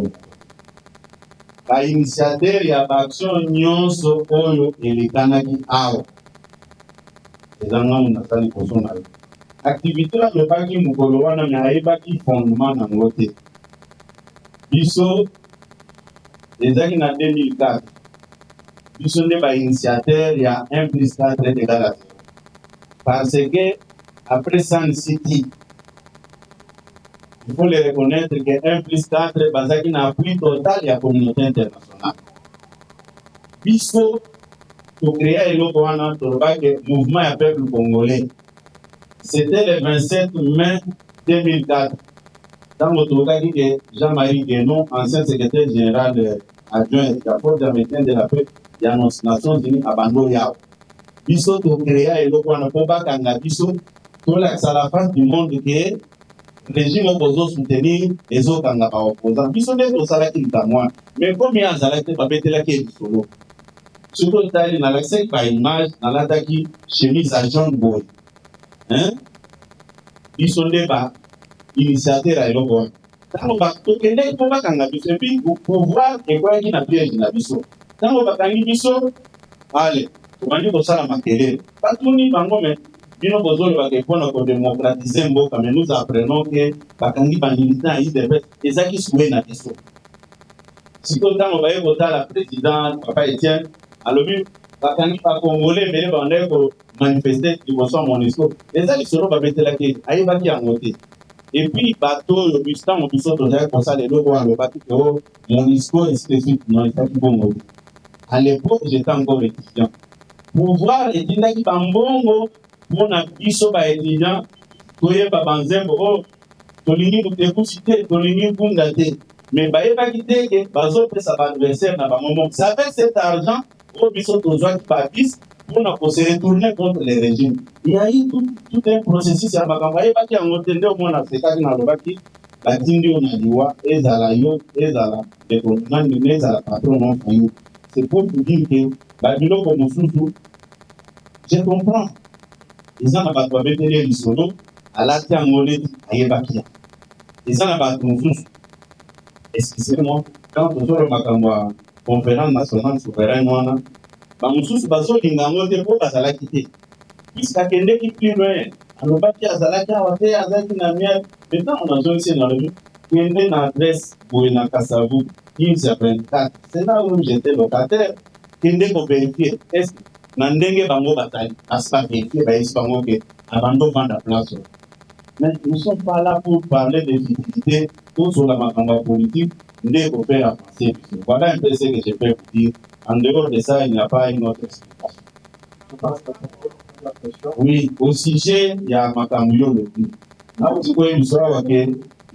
La initiateur y a action nyonso oyo elekanaki awa. Ezanga munasali kosona. Activité la lobaki mukolo wana na ayebaki fondement na ngote. Biso ezaki na 2004. Biso nde ba initiateur ya 1 plus 4 égale à 0. Parce que après Sun City, il faut le reconnaître que 1 plus 4 bazaki na appui total ya communauté internationale. Biso pour créer le mouvement à peuple congolais. C'était le 27 mai 2004. Dans le dit que Jean-Marie Guénon, ancien secrétaire général adjoint de la Force américaine de la paix des Nations Unies à Bando Yao. Biso pour créer le mouvement Kanga Biso, pour la face du monde que le régime opposant soutenir les autres Kanga opposants. Biso n'est pas salaki moi. Mais comme il y a un salaki, pas bête la qui est solo. Surtout dans la scène par image, dans l'attaque chemise à John Boy. Hein? Ils sont des bas, initiateurs à l'Ogon. Dans le bas, tout le monde peut pas qu'un biso, et puis pour voir et quoi qu'il n'a piège dans biso. Dans le bas, quand il biso, allez, on va dire que ça la maquille. Pas tout ni bango, mais nous besoin de pour démocratiser Mboka, mais nous apprenons que Bakangi Banilita est des bêtes, et ça qui souhaite na biso. Si quand on va voter la présidente, Papa Etienne, alors lui, Bakangi pas congolais, mais les bandits pour manifester du bonsoir Monisco. Les gens qui seront pas mettre la quai, aïe va qui a monté. Et puis bateau, le bus temps, on peut sortir comme ça les logos le bateau que Monisco est spécifique non il faut bon. À l'époque, j'étais encore étudiant. Pour voir les dîners qui bambongo, pour na biso ba étudiant, toye ba banzembo, oh, tolingi pour te citer, tolingi pour ngater. Mais ba eba quitter que bazo peut sa adversaire na ba moment. Ça fait cet argent au biso tozoa qui papis pour se retourner contre les régimes. Il y a eu tout un processus à ma campagne. Il y a un au moins à ce cas dans le baki, la tindi on a dit wa, et à la yo, et à la décontenant, et à la patron non faillot. C'est pour vous dire que Babylone comme sous je comprends. Ils en ont pas trouvé les solo à la tiangolé à Yebakia. Ils en ont pas trouvé. Excusez-moi, quand on sort ma conférence nationale souveraine, bamususu bazolinga ngo te po bazala kite iska kende ki plus loin alobaki azalaki awa te azalaki na mia maintenant on a zonsi na le kende na adresse Bouena Kasavu 1524 c'est là où j'étais locataire kende ko vérifier est-ce na ndenge bango batali aspa vérifier ba bango ke abando vendre place mais nous ne sommes pas là pour parler de virilité ou sur la makambo politique ndé ko faire avancer voilà un peu ce que je peux vous dire. En dehors de ça, il n'y a pas une autre explication. Oui, au sujet, il y a Makamouyo le plus.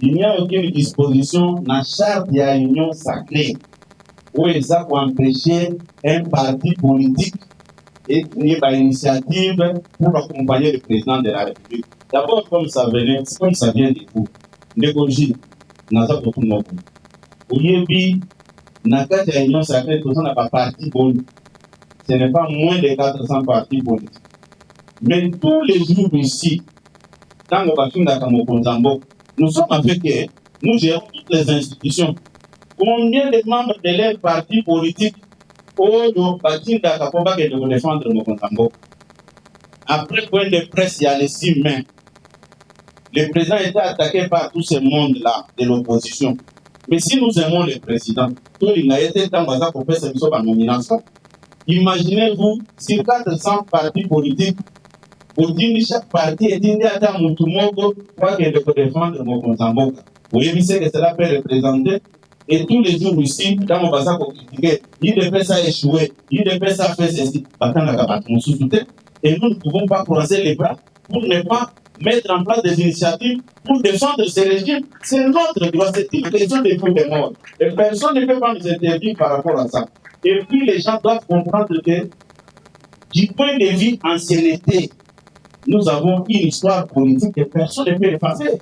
Il n'y a aucune disposition dans la charte de l'union sacrée où ils ont empêché un parti politique et créer une initiative pour accompagner le président de la République. D'abord, comme ça vient de vous, l'écologie, n'a pas tout le monde. Dans le de l'Union sacrée, tout ça n'a pas parti politique. Ce n'est pas moins de 400 partis politiques. Mais tous les jours ici, dans le bâtiment d'Akamokonzambo, nous sommes avec eux, nous gérons toutes les institutions. Combien de membres de leur parti politique au bâtiment d'Akakoba qui doivent défendre le Mokonzambo? Après point de presse, il y a les 6 mains. Le président était attaqué par tout ce monde-là de l'opposition. Mais si nous aimons le président, tout le monde a été temps pour faire cette nomination. Imaginez-vous, sur 400 partis politiques, Pour dire chaque parti est dit à Moutoumoko, quoi qu'il faut défendre mon Kontamboka. Vous voyez, c'est que cela peut représenter. Et tous les jours ici, dans mon bassin pour critiquer, il devait ça échouer, il devait ça faire ceci. Et nous ne pouvons pas croiser les bras pour ne pas mettre en place des initiatives pour défendre ces régimes. C'est notre droit, c'est une question de vie de mort. Et personne ne peut pas nous interdire par rapport à ça. Et puis les gens doivent comprendre que du point de vue ancienneté, nous avons une histoire politique que personne ne peut effacer.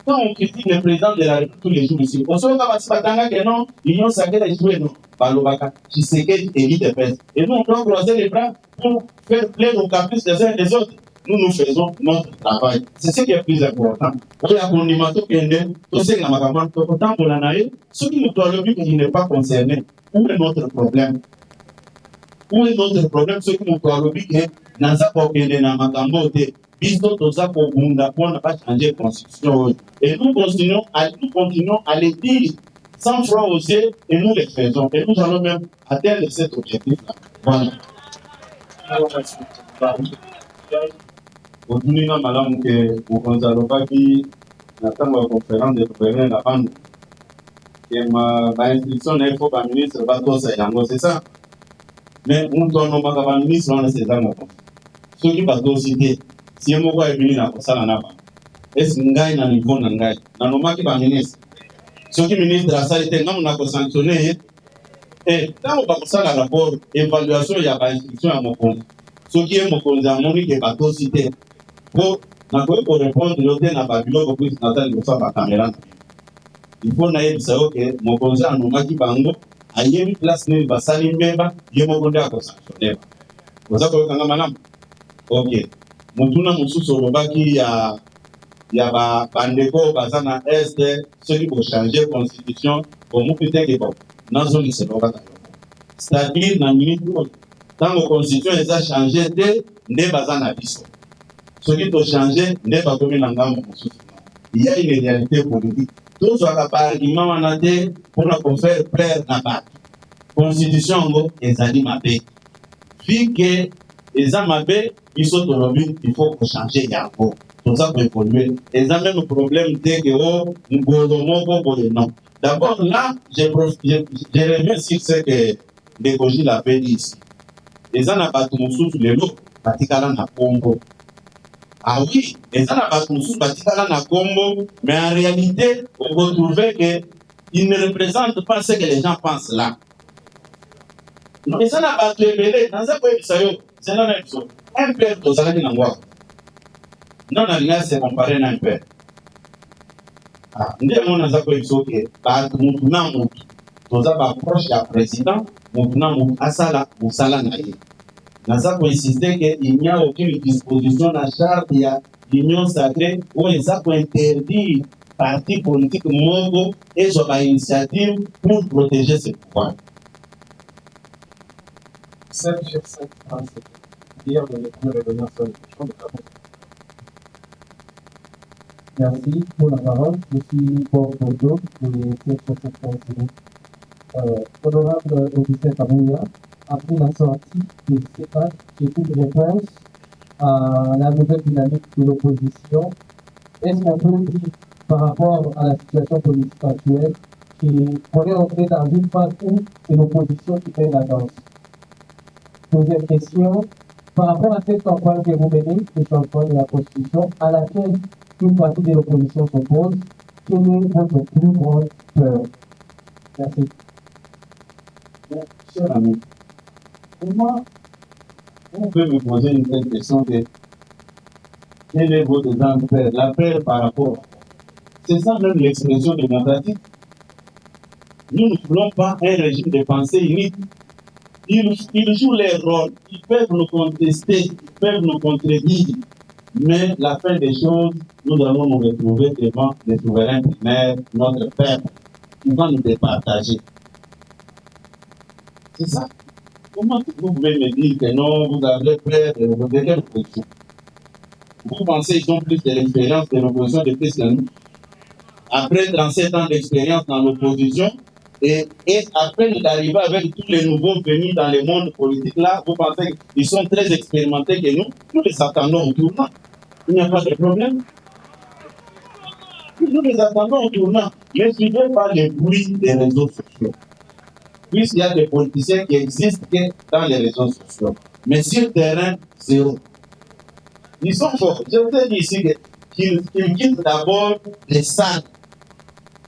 Quand on critique le président de la République tous les jours ici, on se dit que non, l'Union sacrée a échoué, non. Balobaka, Tshisekedi évite de faire. Et nous, on doit croiser les bras pour faire plaire aux caprices des uns et des autres. Nous faisons notre travail. C'est ce qui est plus important. Ceux qui nous toilent qui n'est pas concerné, où est notre problème? Où est notre problème? Ceux qui nous toilent qui n'ont pas changer la constitution. Et nous continuons à les dire sans foi oser et nous les faisons. Et nous allons même atteindre cet objectif-là. Voilà. Aujourd'hui, nous avons que la conférence de gouverneur la bande. Et ma instruction n'est pas ministre, c'est ça. Mais nous avons un ministre, on est dans ceux qui vont citer. Si on voit venir à Kosala Naba, est-ce que Ngai na niveau na Ngai? Na nomaki ba ministre. Ceux qui ministre à ça était non na sanctionné. Et quand on va Kosala rapport, évaluation il y a pas instruction à mon compte. Ceux qui est mon compte à mon qui va tout citer. Pour na quoi pour répondre l'autre na Babylone pour Nathan de ça ba caméra. Il faut naïe ça que mon compte à nomaki bango ayebi place ne ba sali memba yemo konde à sanctionner. Vous avez quand même OK. Mutuna mususu lobaki ya ba bandeko bazana est ceux qui vont changer la constitution pour nous peut-être que bon nazo ni se lobaka. C'est-à-dire na minute tant la constitution est à changer de bazana biso. Ceux qui vont changer ne ba comme na ngambo mususu. Il y a une réalité politique. Tout ça va pas argument manate pour nous faire plaire na ba. Constitution ngo ezali mabe. Vu que ezamabe il faut changer Yako. Tout ça peut évoluer. Et ça même le problème dès que non. D'abord là, je reviens sur ce que Dégoji l'avait dit ici. Les gens n'ont pas tout sous les lots, Batikala na Congo. Ah oui, les gens n'ont pas tout sous Batikala na Congo, mais en réalité, on retrouve qu'ils ne représentent pas ce que les gens pensent là. Les gens n'ont pas tout émêlé, dans un point de vue, c'est la même chose. Un père aux Alaki Nangwa. Non, rien c'est comparé à un père. Ah, nous avons un accord que par Moutuna Mout, nous avons approché du président, Moutuna Mout, Asala, Moussala Naye. Nous avons insisté qu'il n'y a aucune disposition à la charte de l'Union sacrée où ils ont interdit parti politique Mogo et sur initiative pour protéger ses pouvoirs. 7 sur 7, hier, de revenir sur les questions de Gabon. Merci pour la parole. Je suis Paul Bordeaux, de 7 sur 7. Honorable Augustin Kabouya, après la sortie de CEPAC, j'ai une réponse à la nouvelle dynamique de l'opposition. Est-ce qu'on peut dire, par rapport à la situation politique actuelle, qu'on est entré dans une phase où c'est l'opposition qui fait la danse? Deuxième question, par rapport à cette campagne que vous menez, le changement de la Constitution, à laquelle une partie de l'opposition s'oppose, quelle est votre plus grande peur? Merci. Cher ami, pour moi, vous pouvez me poser une telle question que quelle est votre grande peur? La peur par rapport à... C'est ça même l'expression démocratique. Nous ne voulons pas un régime de pensée unique. Ils jouent leur rôle, ils peuvent nous contester, ils peuvent nous contredire, mais la fin des choses, nous allons nous retrouver devant les souverains primaires, notre peuple, qui va nous départager. C'est ça. Comment vous pouvez me dire que non, vous avez peur de quelle position? Vous pensez qu'ils ont plus de l'expérience de l'opposition de plus que nous? Après 37 ans d'expérience dans l'opposition, Et après d'arriver avec tous les nouveaux venus dans le monde politique, là, vous pensez qu'ils sont très expérimentés que nous les attendons au tournant. Il n'y a pas de problème. Nous les attendons au tournant. Ne suivez pas les bruits des réseaux sociaux. Puisqu'il y a des politiciens qui existent que dans les réseaux sociaux. Mais sur le terrain, zéro. Ils sont forts. Je vous ai dit ici qu'ils quittent d'abord les salles.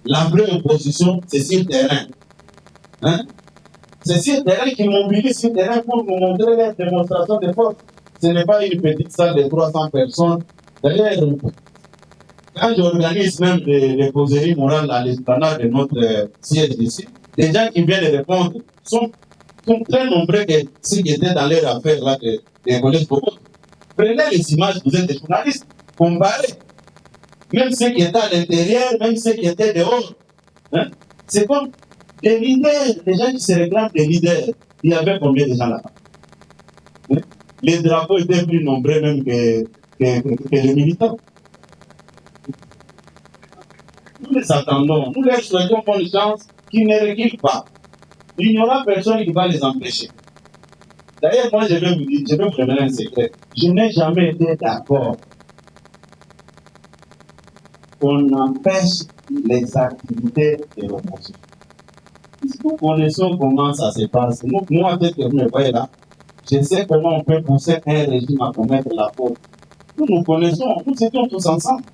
La vraie opposition, c'est sur le terrain. Hein? C'est sur le terrain qu'ils mobilisent sur le terrain pour nous montrer leur démonstration de force. Ce n'est pas une petite salle de 300 personnes. D'ailleurs, quand j'organise même des causeries morales à l'esplanade de notre siège ici, les gens qui viennent répondre sont très nombreux que ceux qui étaient dans leur affaire là, des collèges beaucoup. Prenez les images, vous êtes des journalistes, comparez. Même ceux qui étaient à l'intérieur, même ceux qui étaient dehors. Hein? C'est comme des leaders, les gens qui se réclament des leaders. Il y avait combien de gens là-bas? Hein? Les drapeaux étaient plus nombreux même que les militants. Nous les attendons, nous leur souhaitons bonne chance, qu'ils ne reculent pas. Il n'y aura personne qui va les empêcher. D'ailleurs, moi, je vais vous dire, je vais vous révéler un secret. Je n'ai jamais été d'accord qu'on empêche les activités de l'opposition. Nous connaissons comment ça se passe. Moi, peut-être que vous me voyez là, je sais comment on peut pousser un régime à commettre la faute. Nous connaissons, nous étions tous ensemble.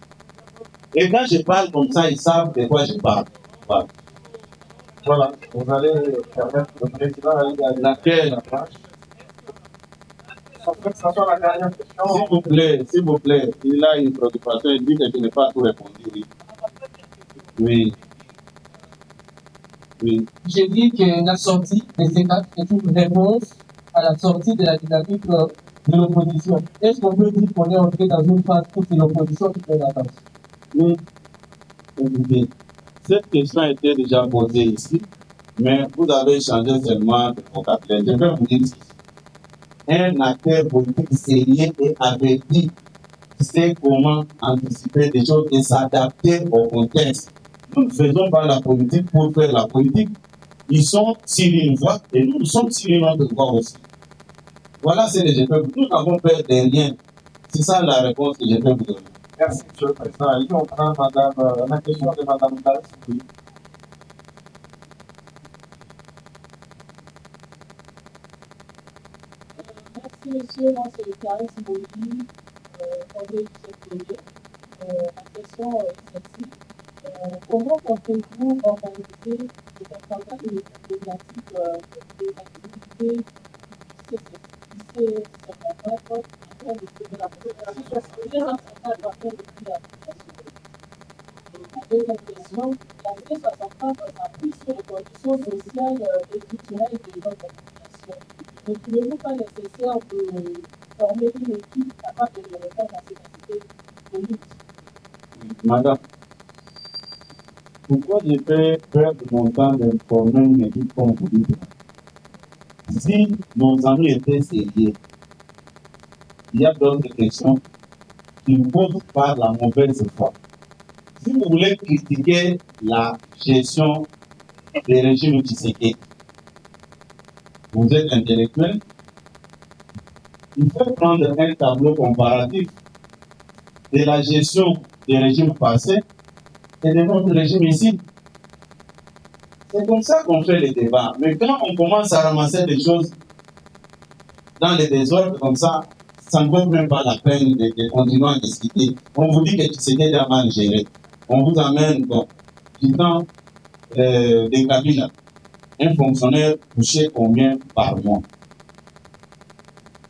Et quand je parle comme ça, ils savent de quoi je parle. Voilà. Voilà, vous allez permettre au président d'aller à Laquelle? Ça soit la dernière question. S'il vous plaît, il a une préoccupation, il dit que je n'ai pas tout répondu. Oui. Oui. Je dis que la sortie de ces quatre est une réponse à la sortie de la dynamique de l'opposition. Est-ce qu'on peut dire qu'on est entré dans une phase où c'est l'opposition qui fait la danse? Oui. Écoutez, cette question a été déjà posée ici, mais vous avez changé seulement de vocabulaire. Je vais vous dire ceci. Un acteur politique sérieux et averti sait comment anticiper des choses et s'adapter au contexte. Nous ne faisons pas la politique pour faire la politique. Ils sont sur une voie et nous sommes sur une autre voie aussi. Voilà ce que je peux vous dire. Nous n'avons peur de rien. C'est ça la réponse que je peux vous donner. Merci, Monsieur le Président. Et on prend la question de Mme Dallas. Oui. Merci, monsieur. Moi, c'est Clarisse Mouli, André Ducet. La question est celle-ci. Comment comptez-vous organiser des campagnes législatives des activités du CC afin de suivre la procédure depuis la deuxième question, la C64 s'appuie sur les conditions sociales et culturelles de notre population. Ne trouvez-vous pas nécessaire de former une équipe capable de répondre à ces nécessités de lutte? Madame, pourquoi je fais perdre mon temps de former une équipe comme vous dites? Si nos amis étaient sérieux, il y a d'autres questions qui posent par la mauvaise foi. Si vous voulez critiquer la gestion des régimes Tshisekedi, vous êtes intellectuel, il faut prendre un tableau comparatif de la gestion des régimes passés et de notre régime ici. C'est comme ça qu'on fait les débats. Mais quand on commence à ramasser des choses dans les désordres comme ça ne vaut même pas la peine de continuer à discuter. On vous dit que Tshisekedi a mal géré. On vous amène du temps des Kabila. Un fonctionnaire touché combien par mois?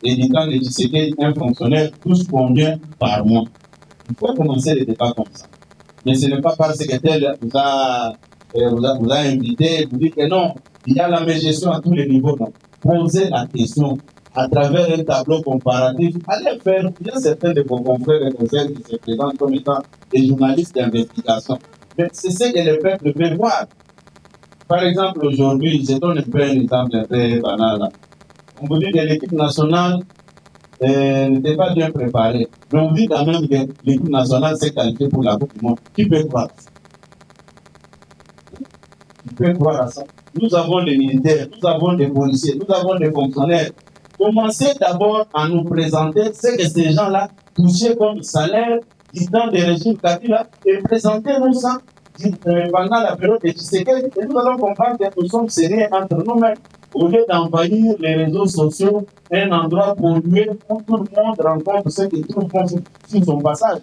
Et du temps de Tshisekedi, un fonctionnaire touche combien par mois? Il faut commencer les débats comme ça. Mais ce n'est pas parce que tel vous a invité, vous dites que non, il y a la même gestion à tous les niveaux. Non. Posez la question à travers un tableau comparatif. Allez faire, il y a certains de vos confrères et confrères qui se présentent comme étant des journalistes d'investigation. Mais c'est ce que le peuple veut voir. Par exemple, aujourd'hui, je donne un peu un exemple un peu banal. On vous dit que l'équipe nationale n'était pas bien préparée. Mais on dit quand même que l'équipe nationale s'est qualifiée pour la Coupe du Monde. Qui peut croire? peut croire à ça. Nous avons des militaires, nous avons des policiers, nous avons des fonctionnaires. Commencez d'abord à nous présenter ce que ces gens-là touchaient comme salaire du temps des régimes Kabila et présentez-nous ça pendant la période de Tshisekedi et nous allons comprendre que nous sommes sérieux entre nous-mêmes. Au lieu d'envahir les réseaux sociaux, un endroit pollué où tout le monde rencontre ce qu'il trouve sur son passage.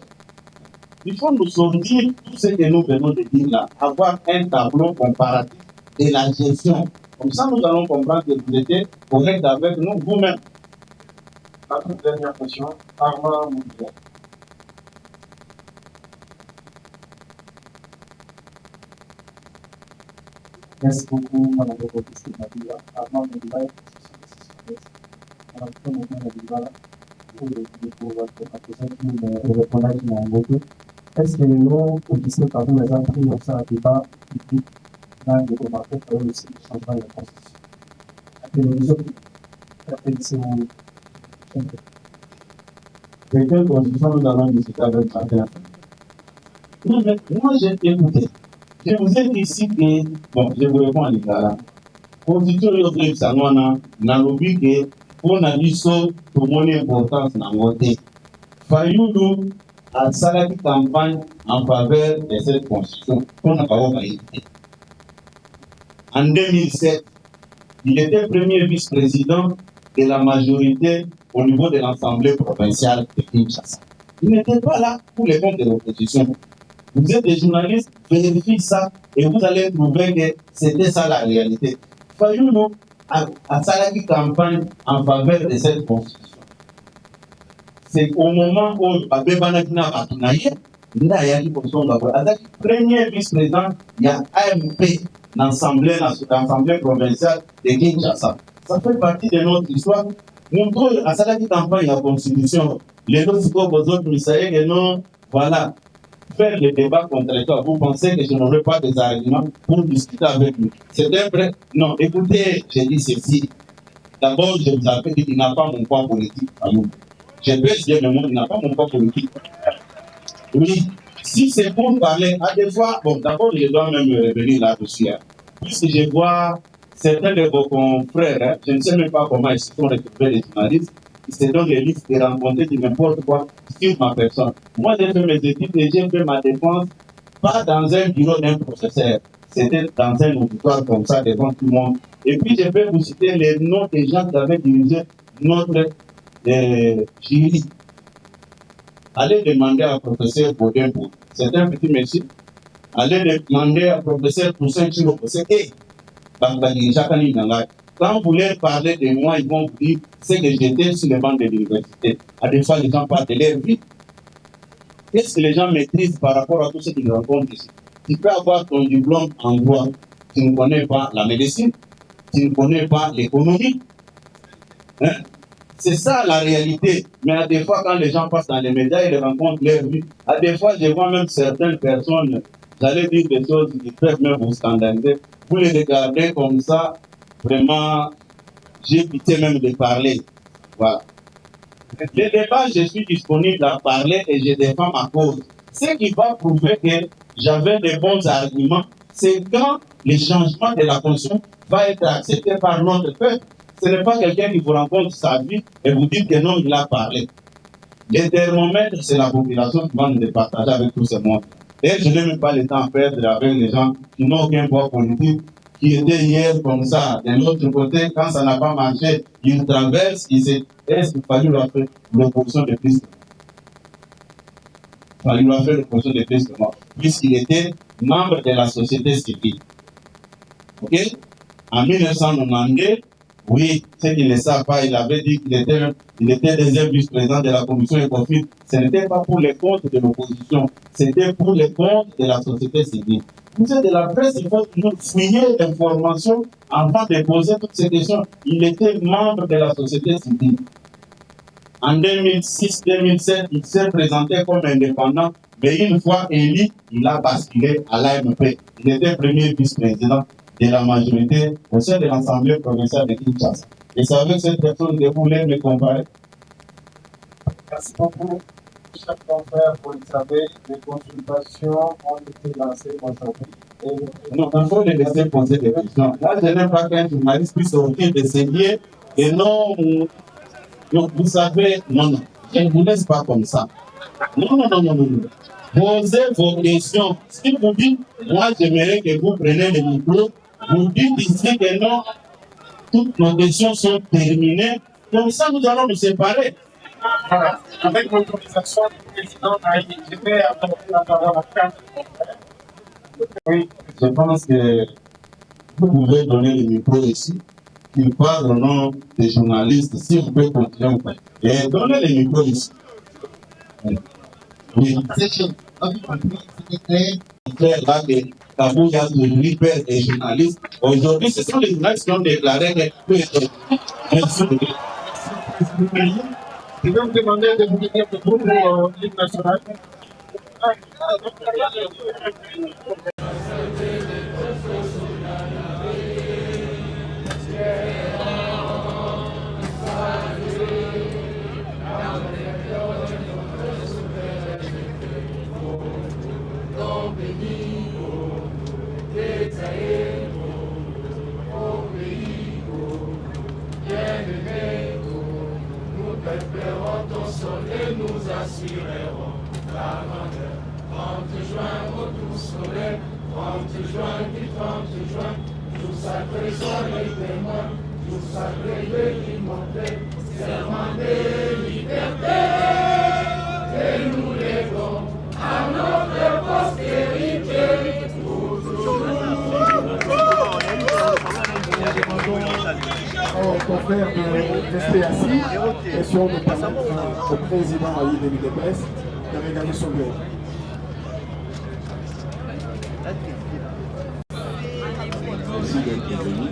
Il faut nous sortir tout ce que nous venons de dire là, avoir un tableau comparatif de la gestion. Comme ça, nous allons comprendre que vous étiez correct avec nous vous-même. La toute dernière question, Armand Moudia. Merci beaucoup, Madame la Présidente. Armand Moudia, est-ce que nous, puisque quand nous avons pris dans un débat public, dans le commentaire, pour le changement de la Constitution. Et les autres, De quelle constitution nous allons discuter avec chacun? Non, mais moi j'ai écouté. Je vous ai dit ici que, bon, je vous réponds à l'Igala. Constitution de Sanwana, Nalobi, que pour Nabiso, pour mon importance dans le vote. Fayoulou a salari campagne en faveur de cette constitution qu'on n'a pas été. En 2007, il était premier vice-président de la majorité au niveau de l'Assemblée provinciale de Kinshasa. Il n'était pas là pour les comptes de l'opposition. Vous êtes des journalistes, vérifiez ça et vous allez trouver que c'était ça la réalité. Fayoulou a salari campagne en faveur de cette constitution. C'est au moment où Babé Banakina a tourné, il a eu le premier vice-président, il y a AMP dans l'Assemblée provinciale de Kinshasa. Ça fait partie de notre histoire. Nous à salari campagne la constitution, les autres autres misaïs et non, voilà, faire le débat contre toi. Vous pensez que je n'aurai pas des arguments pour discuter avec nous? C'est un vrai. Non, écoutez, j'ai dit ceci. D'abord, je vous appelle qu'il n'a pas mon poids politique à nous. Je peux dire le mot, il n'a pas mon poids politique. Oui, si c'est pour parler, à des fois, bon, d'abord, je dois même me révéler là-dessus. Hein. Puisque je vois certains de vos confrères, hein, je ne sais même pas comment ils se sont retrouvés les journalistes, ils se donnent les listes de rencontrer de n'importe quoi sur ma personne. Moi, j'ai fait mes études et j'ai fait ma défense, pas dans un bureau d'un professeur, c'était dans un auditoire comme ça devant tout le monde. Et puis, je vais vous citer les noms des gens qui avaient dirigé notre jury. Allez demander à professeur Baudin-Bourg, c'est un petit monsieur. Allez demander à professeur Toussaint Chiloko, c'est quand vous leur parlez de moi, ils vont vous dire ce que j'étais sur les bancs de l'université. À des fois, les gens parlent de leur vie. Qu'est-ce que les gens maîtrisent par rapport à tout ce qu'ils rencontrent ici? Tu peux avoir ton diplôme en droit, tu ne connais pas la médecine, tu ne connais pas l'économie. Hein? C'est ça la réalité. Mais à des fois, quand les gens passent dans les médias, ils rencontrent leur vie. À des fois, je vois même certaines personnes, j'allais dire des choses qui peuvent même vous scandaliser. Vous les regardez comme ça, vraiment, j'ai pitié même de parler. Voilà. Les débats, je suis disponible à parler et je défends ma cause. Ce qui va prouver que j'avais de bons arguments, c'est quand le changement de la Constitution va être accepté par notre peuple. Ce n'est pas quelqu'un qui vous rencontre sa vie et vous dit que non, il a parlé. Le thermomètre, c'est la population qui va nous départager avec tout ce monde. Et je n'ai même pas le temps à perdre avec les gens qui n'ont aucun poids politique, qui étaient hier comme ça. De l'autre côté, quand ça n'a pas marché, ils traversent, est-ce qu'il fallait leur faire l'opposition de plus? Il fallait leur faire l'opposition de plus que moi, puisqu'il était membre de la société civile. Ok? En 1992, oui, ceux qui ne le savent pas, il avait dit qu'il était deuxième vice-président de la commission ECOFIN. Ce n'était pas pour les comptes de l'opposition, c'était pour les comptes de la société civile. Vous êtes de la presse, il faut toujours fouiller l'information avant de poser toutes ces questions. Il était membre de la société civile. En 2006-2007, il s'est présenté comme indépendant, mais une fois élu, il a basculé à l'AMP. Il était premier vice-président de la majorité au sein de l'Assemblée provinciale de Kinshasa. Et c'est avec cette personne que vous voulez me comparer. Merci beaucoup. Chers confrères, vous le savez, les consultations ont été lancées aujourd'hui. Non, il faut les laisser poser des questions. Là, je n'aime pas qu'un journaliste puisse sortir de ses lieux et non, vous savez, non, je ne vous laisse pas comme ça. Non. Posez vos questions. Si vous dites, moi j'aimerais que vous preniez le micro, vous dites ici que non, toutes nos questions sont terminées. Comme ça, nous allons nous séparer. Voilà. Avec l'autorisation du président, je vais apporter la parole à Carl. Oui, je pense que vous pouvez donner le micro ici. Il parle au nom des journalistes, si vous pouvez continuer. Et donnez le micro ici. Oui. C'est là que Kabouya libère les journalistes. Aujourd'hui, ce sont les journalistes qui ont déclaré que. Je vais vous demander de vous tenir debout pour l'hymne national. Confrères de rester assis, question de permettre au président Ali de l'UDPS de regagner son bureau. Merci d'être venu.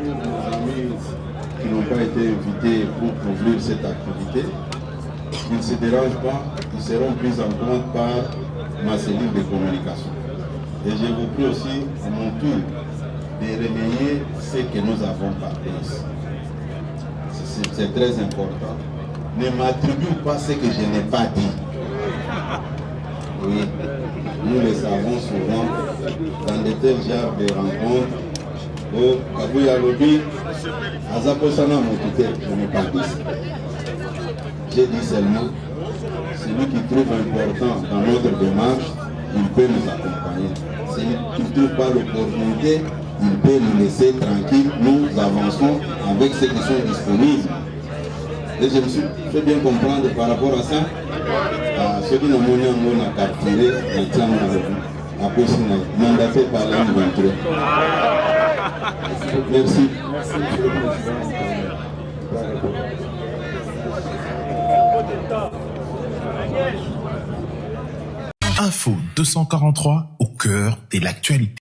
Nos amis qui n'ont pas été invités pour couvrir cette activité, ils ne se dérangent pas, ils seront pris en compte par ma cellule de communication. Et je vous prie aussi, à mon tour, de relayer ce que nous avons parlé ici. C'est très important. Ne m'attribue pas ce que je n'ai pas dit. Oui, nous le savons souvent dans de tels genres de rencontres. Oh, Kabouya Lobi, Azaposana Moukite, je n'ai pas dit. J'ai dit seulement, celui qui trouve important dans notre démarche, il peut nous accompagner. Celui qui ne trouve pas l'opportunité, il peut nous laisser tranquille, nous avançons avec ceux qui sont disponibles. Et je me suis fait bien comprendre par rapport à ça, à ceux qui n'ont pas capturé la tienne après mandaté par l'an 23. Merci. Merci, monsieur le président. Info 243 au cœur de l'actualité.